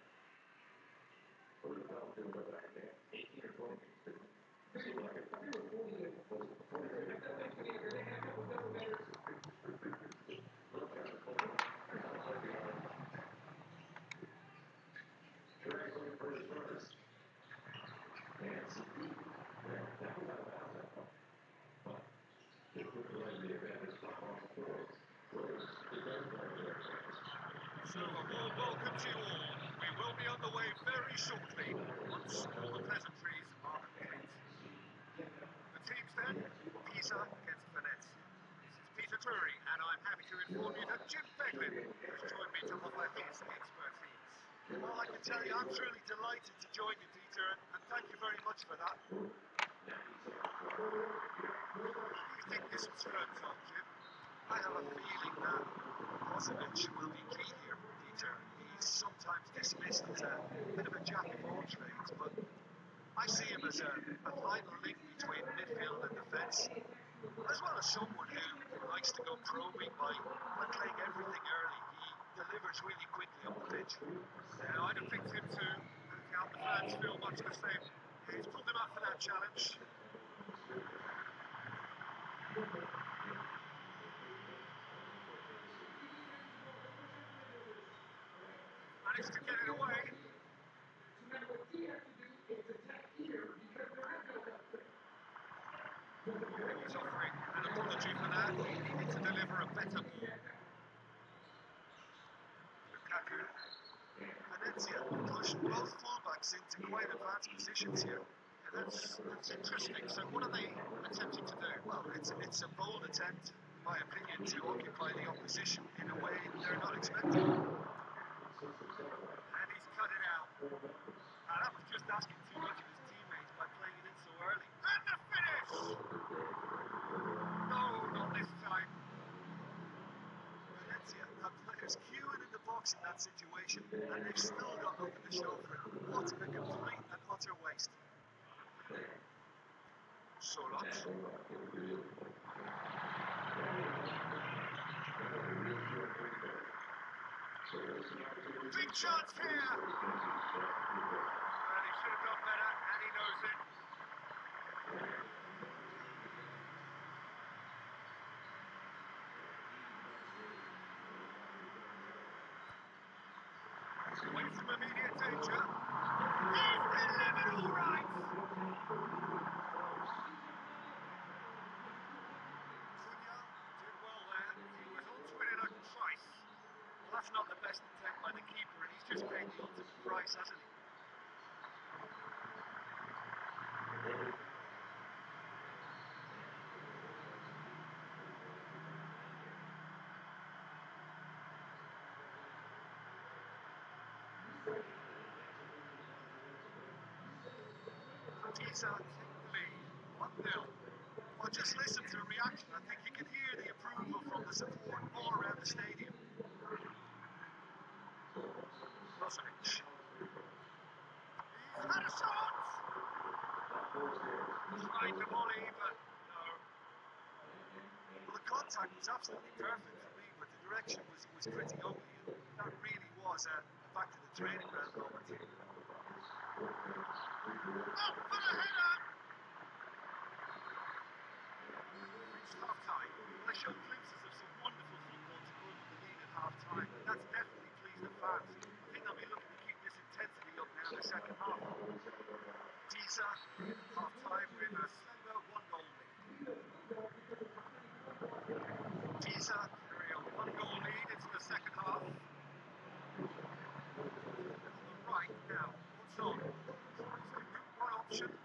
What did Bell do with that game? 18 or 20 games, didn't he? I think it was 48. Was it 48? I thought they had a couple double headers. Look at the play. Drag's looking for his first. And CD, that was out of bounds that one. But it would play the advantage from on the floor. Whereas it does play their advantage. So a warm welcome to you all. We will be on the way very shortly, once all the pleasantries are complete. The teams then, Pisa against Venice. This is Peter Drury, and I'm happy to inform you that Jim Beglin has joined me to offer his expertise. Well, I can tell you I'm truly delighted to join you, Peter, and thank you very much for that. How do you think this turns out, Jim? I have a feeling that Brozovic will be key here, Peter. He's sometimes dismissed as a bit of a jack of all trades, but I see him as a vital link between midfield and defence, as well as someone who likes to go probing by playing everything early. He delivers really quickly on the pitch. Now, I'd have picked him to help the fans feel much the same. He's pulled him out for that challenge. Managed to get it away. Now, what he has to do is attack here because there is no help there. He was offering an apology for that. He needed to deliver a better ball. Lukaku. Valencia pushed both fullbacks into quite advanced positions here. Yeah, that's interesting. So what are they attempting to do? Well, it's a bold attempt, in my opinion, to occupy the opposition in a way they're not expecting. And he's cut it out. Now that was just asking too much of his teammates by playing it in so early. And the finish! No, not this time. Valencia have have players queuing in the box in that situation, and they've still got nothing to show for it. What a complete and utter waste. Solot. Big chance here! Well, he should have done better, and he knows it. Away from immediate danger. He's delivered all right! Cunha did well there. He was onto it in a trice. Well, that's not the best attempt by the keeper, and he's just paid the ultimate price, hasn't he? Tisa take the lead, 1-0. Well, just listen to the reaction. I think you can hear the approval from the support all around the stadium. Brozovic. He's had a shot! Tried to volley, but no. Well, the contact was absolutely perfect for me, but the direction was pretty ugly, and that really was a back to the training ground moment. Up for the header! Reached half-time. Well, they showed glimpses of some wonderful football to go with the lead at half-time, and that's definitely pleased the fans. I think they'll be looking to keep this intensity up now in the second half. Tisa, half-time with a slender 1-goal lead. Tisa carry a 1-goal lead into the second half. On the right now, what's on? One option. He's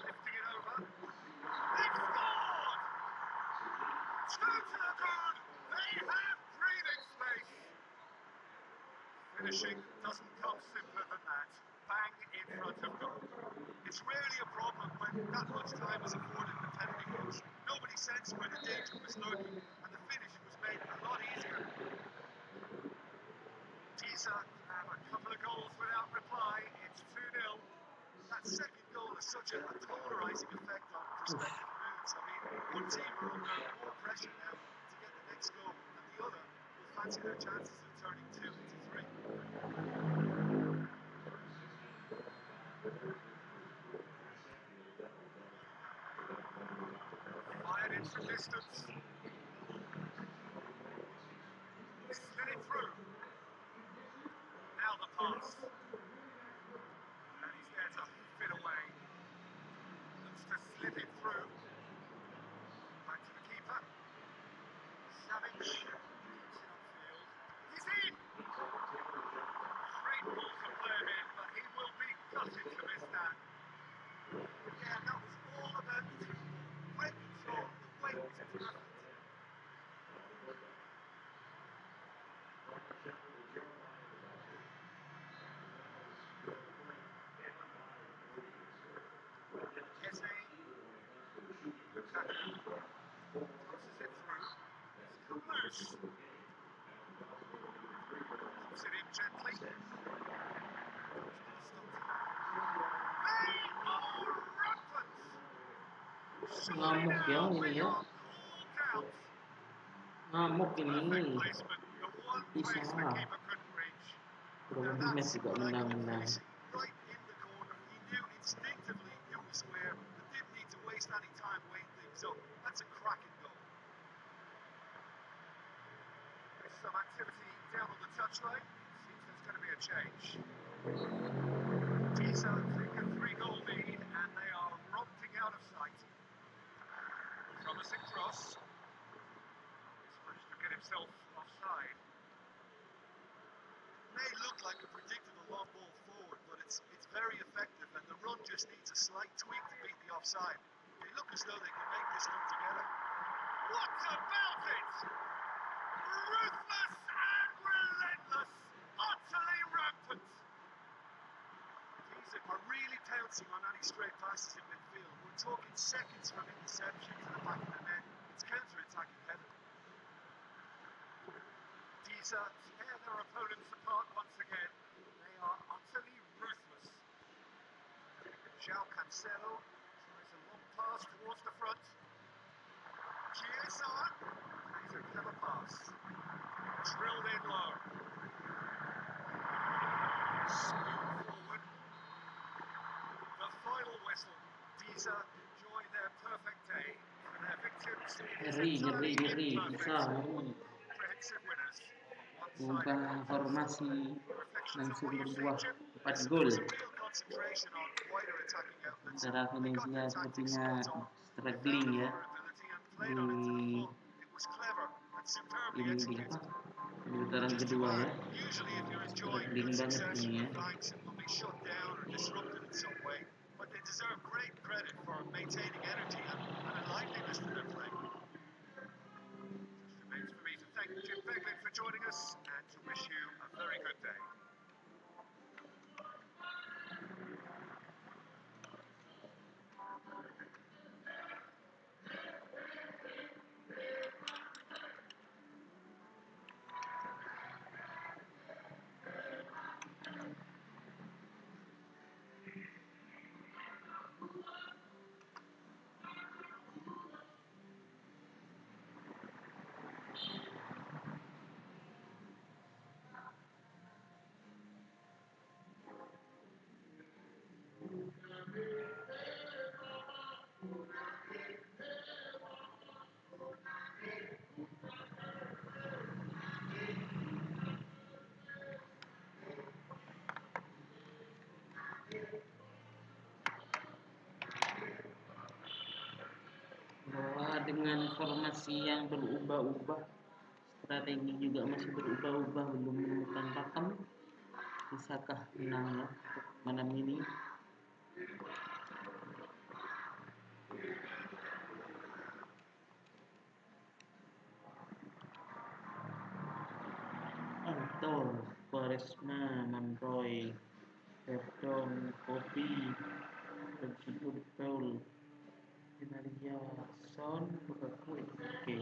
lifting it over. They've scored! 2 to the good! They have breathing space! Finishing doesn't come simpler than that. Bang in front of goal. It's rarely a problem when that much time is afforded in the penalty box. Nobody sensed where the danger was lurking, and the finish was made a lot easier. Tisa have a couple of goals without reply. It's 2-0. That second goal has such a polarising effect on prospective moods. I mean, one team are under more pressure now to get the next goal, and the other will fancy their chances of turning 2 into 3. Fired in from distance. Slid it through. Now the pass. And he's there to hoof it away. Looks to slip it through. Back to the keeper. Savage gets it upfield. He's in! Great ball to play him in, but he will be gutted to miss that. Yeah, that was all about the through ball. Great control, the weight was perfect. Kese, Lukaku, tosses it through. It's come loose. Pops it in gently. They are rampant! Surely Ngamuk ya now ini we ya. are called out. Ngamuk Perfect ini. placement, the one Bisa. place the keeper couldn't reach. Now Udah that's match juga what I call menang-menang. finishing, right in the corner. He knew instinctively it was square, but didn't need to waste any time weighing things up. That's a cracking goal. There's some activity down on the touchline. Seems there's going to be a change. Tisa take a 3-goal lead, and they are romping out of sight. Promising cross. He's managed to get himself offside. May look like a predictable long ball forward, but it's very effective, and the run just needs a slight tweak to beat the offside. They look as though they can make this come together. What about it? Ruthless and relentless, utterly rampant. These are really pouncing on any straight passes in midfield. We're talking seconds from interception to the back of the net. It's counter-attacking heaven. Deezer tear their opponents apart once again. They are utterly ruthless. João Cancelo tries a long pass towards the front. Chiesa plays a clever pass. Drilled in low. Scoop forward. The final whistle. Deezer enjoy their perfect day. For their victims, it is entirely ngeri bisa imperfect. Comprehensive winners. ubah formasi langsung berbuah 4 gol. Sementara Venezia sepertinya struggling ya di apa di putaran kedua ya, struggling banget ini ya. But they deserve great credit for maintaining energy and a liveliness to their play. Just remains for me to thank Jim Beglin for joining us and to wish you a very good day. Bahwa dengan formasi yang berubah-ubah, strategi juga masih berubah-ubah, belum menemukan pakem. Bisakah menang ya untuk malam ini? Anton, Quaresma, Monroy, Verdon, Kopi, Begitu Paul, Dinaria, Son, Lukaku, Oke.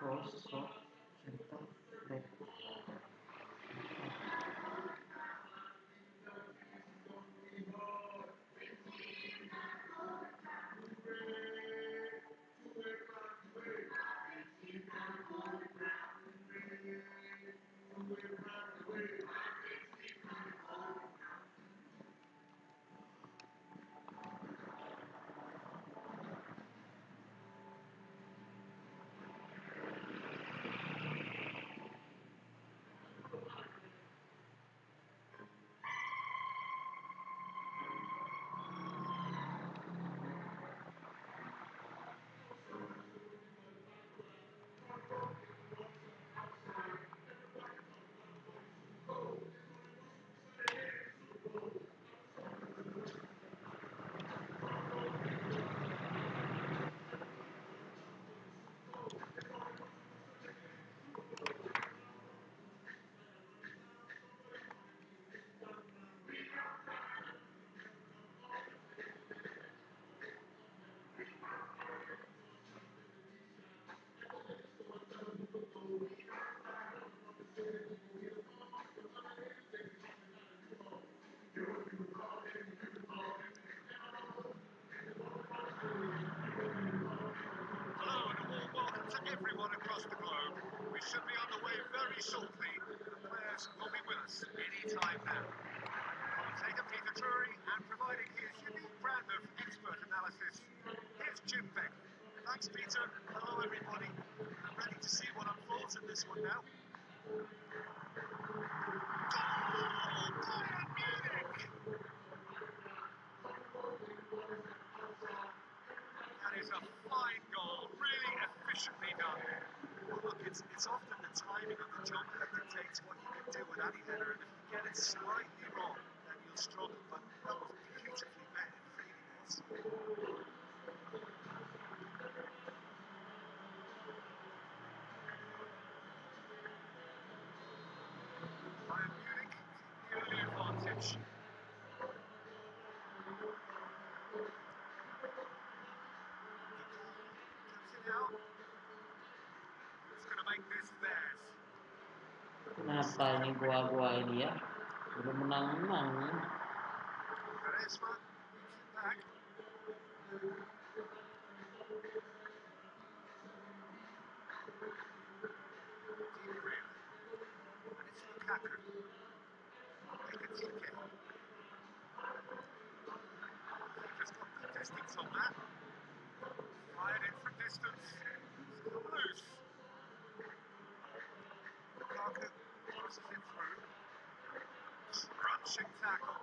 Kosong, center, back. Hello and a warm welcome to everyone across the globe. We should be on the way very shortly. The players will be with us any time now. Commentator Peter Drury and providing his unique brand of expert analysis, here's Jim Beck. Thanks Peter, hello everybody. I'm ready to see what unfolds in this one now. Goal! Bayern Munich! That is a fine goal, really efficiently done. Well, look, it's often the timing of the job that dictates what you can do with any header, and if you get it slightly wrong, then you'll struggle. But that was beautifully met, it really was. Bayern Munich, the early advantage. masa ini gua ini ya, belum menang-menang. Quaresma moves it back. Di Maria. And it's Lukaku. Ekatike. Keeper's got good distance on that. Fired in from distance. It's come loose. Lukaku crosses it through. Crunching tackle.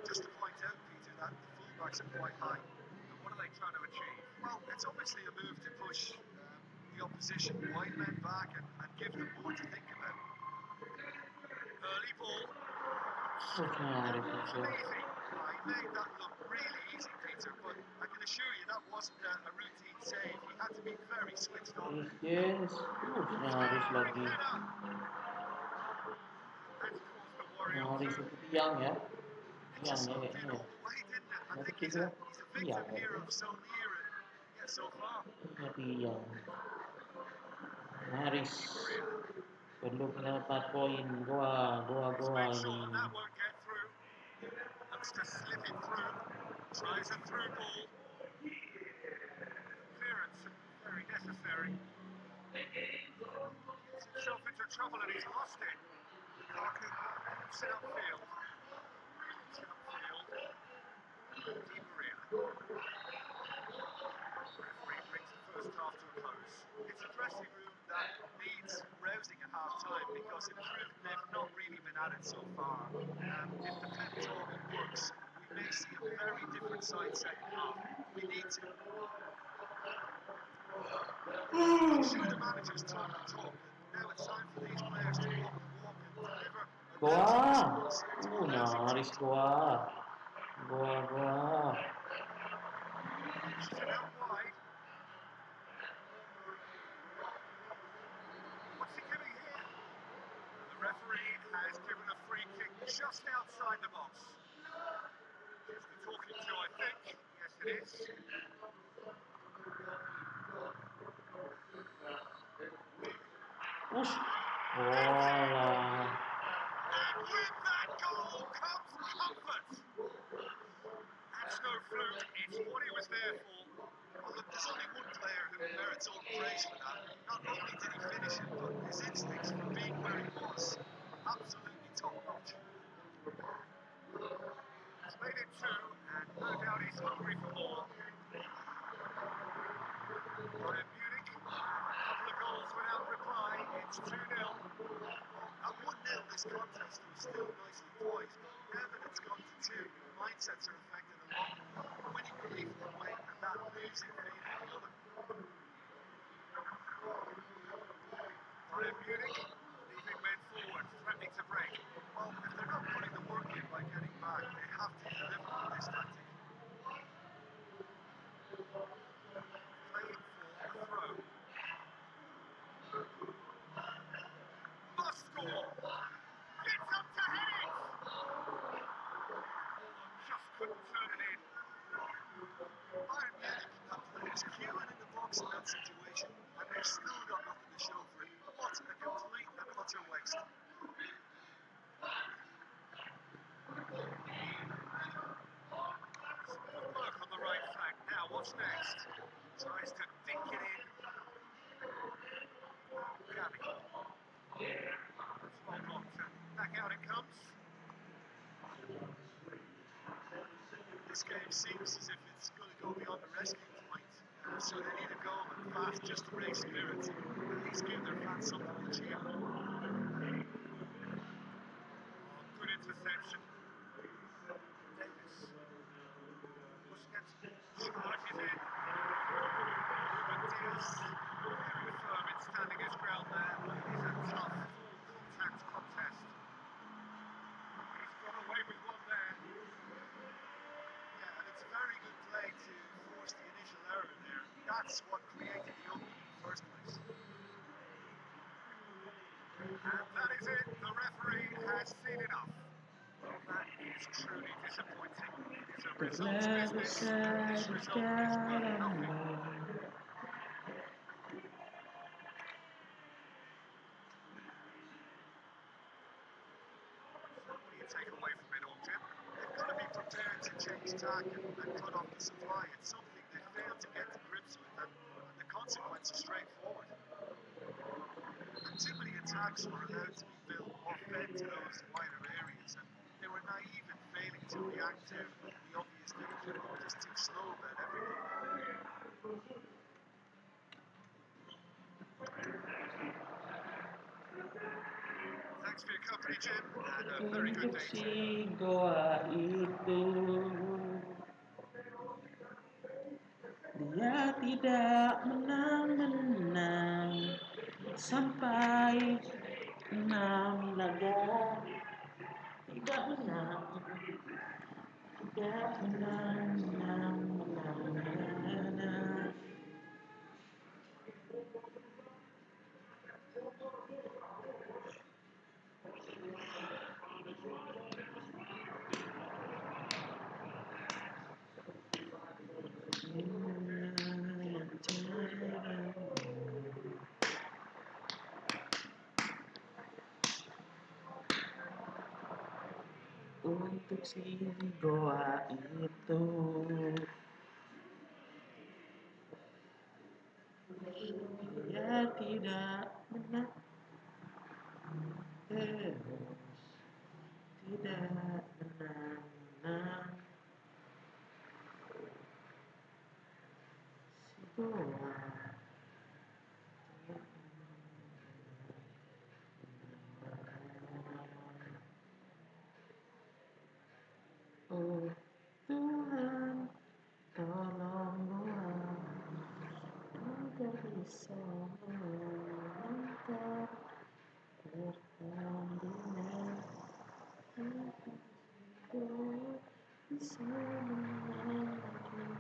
Just to point out, Peter, that the fullbacks are quite high. And what are they trying to achieve? Well, it's obviously a move to push the opposition wide men back and give them more to think about. Early ball. Nyaris Wasn't itu. easy. He made that look really easy, Peter, but I can assure you that wasn't a routine save. He had to be very switched on. Yes, nyaris lagi. That's caused the worry on Nyaris through. itu tiang ya. It Tiang just ya looked in kayaknya. all the way, didn't it? I Tapi think itu he's a tiang victim ya. here of so near and yet so far. Tiang. Nyaris. Di Maria. Perlu dapat poin. Goa Let's make sure ini. that won't get through. Looks to slip it through. Tries a through ball. Clearance, very necessary. Gets himself into trouble and he's lost it. Lukaku keeps it upfield. Di Maria. Referee brings the first half to a close. It's a dressing room that needs rousing at half time because in truth they've not really been at it so far. If the pep talk works, we may see a very different side second half. We need to. I'm sure the manager's talk the talk, but now it's time for these players to walk the walk and deliver a rousing response to a rousing Nyaris team. Goa. Pushes it out wide. What's he giving here? The referee has given a free kick just outside the box. Just the talking to, I think. Yes, it is. Ush. Walah. And with that goal comes comfort. That's no fluke. It's what he was there for. Well, look, there's only one player who merits all praise for that. Not only did he finish it, but his instincts for being where he was were absolutely top notch. He's made it two, and no doubt he's hungry for more. Bayern Munich, a couple of goals without reply. It's 2-0. At 1-0, this contest was still nicely poised, but now that it's gone to 2, mindsets are affected along. Winning belief one way and that losing faith the other. Bayern Munich leaving men forward, threatening to break. Well, if they're not putting the work in by getting back, they have to deliver with this tactic. Play for a throw. Must score! Gets up to hit it! Just couldn't turn it in. Bayern Munich have players queuing in the box in that situation, and they've still got nothing to show for it. What a complete and utter waste. Good work on the right flank. Now, what's next? Tries to dink it in. Gabby. That's well blocked. Back out it comes. This game seems as if it's going to go beyond the rescue point. So they need a goal and fast just to raise spirits and at least give their fans something to cheer. Oh, good interception. Davis. Busquets charges in. Ruben Diaz, very firm in standing his ground there. It is a tough, full-contact contest. He's got away with one there. Yeah, and it's very good play to force the initial error there. That's what created the opening in the first place. And that is it. The referee has seen enough. Well, that is truly disappointing. It is a results business, and this result is worth nothing. attack and cut off the supply. It's something they failed to get to grips with, and the consequence is straightforward. And too many attacks were allowed to be built or fed to those wider areas, and they were naive in failing to react to the obvious danger. They were just too slow about everything. Thanks for your company, Jim, and a very good Untuk day to si you. goa itu, dia tidak menang-menang sampai 6 laga, tidak menang, tidak menang. Untuk si goa itu, dia tidak menang terus, tidak menang si goa. Oh Tuhan, tolong doa agar bisa menangkan pertandingan, agar bisa menang lagi.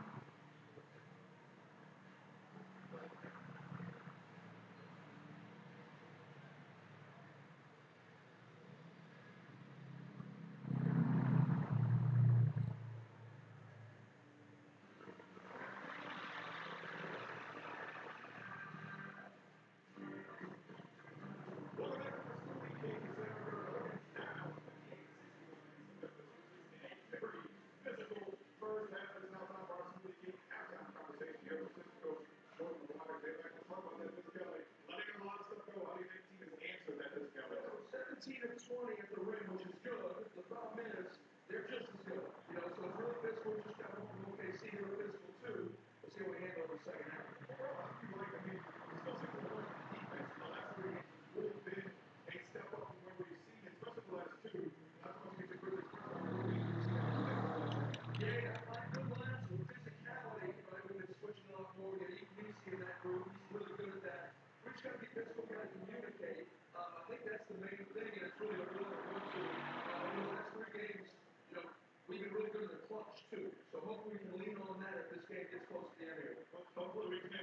First half is now time for our smoothie king halftime conversation here with Mr. Coach Jordan Waters. They like to talk about that physicality. Letting a lot of stuff go. How do you think teams answer that physicality? 17 of 20 at the rim, which is good. The problem is they're just as good. You know, so it's really physical. Just got home from OKC. They're physical too. We'll see how we handle it in the second half. Overall, I feel like, I mean, especially for the last defense, the last 3 games has really been a step up from where we've seen, especially the last 2. That's what makes it really yeah, like good lines with physicality, right? We've been switching a lot more. Yeah, Easy in that group. He's really good at that. We just got to be physical, got to communicate. I think that's the main thing, and it's really a real go-to. The last 3 games, you know, we've been really good in the clutch, too. So hopefully we can lean on that if this game gets close to the end here. Hopefully we can.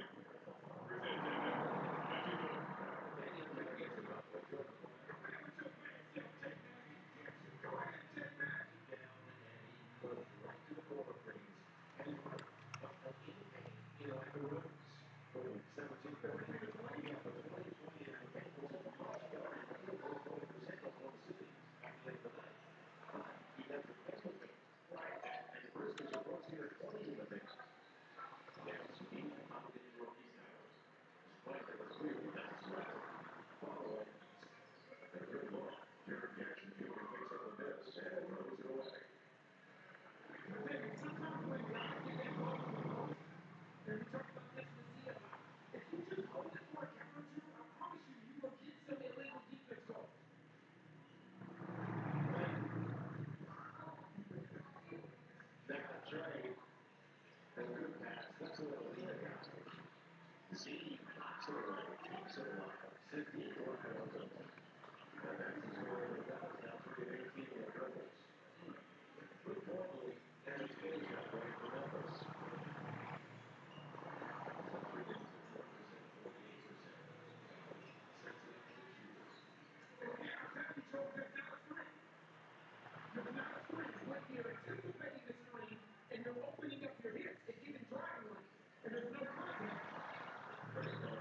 Appreciate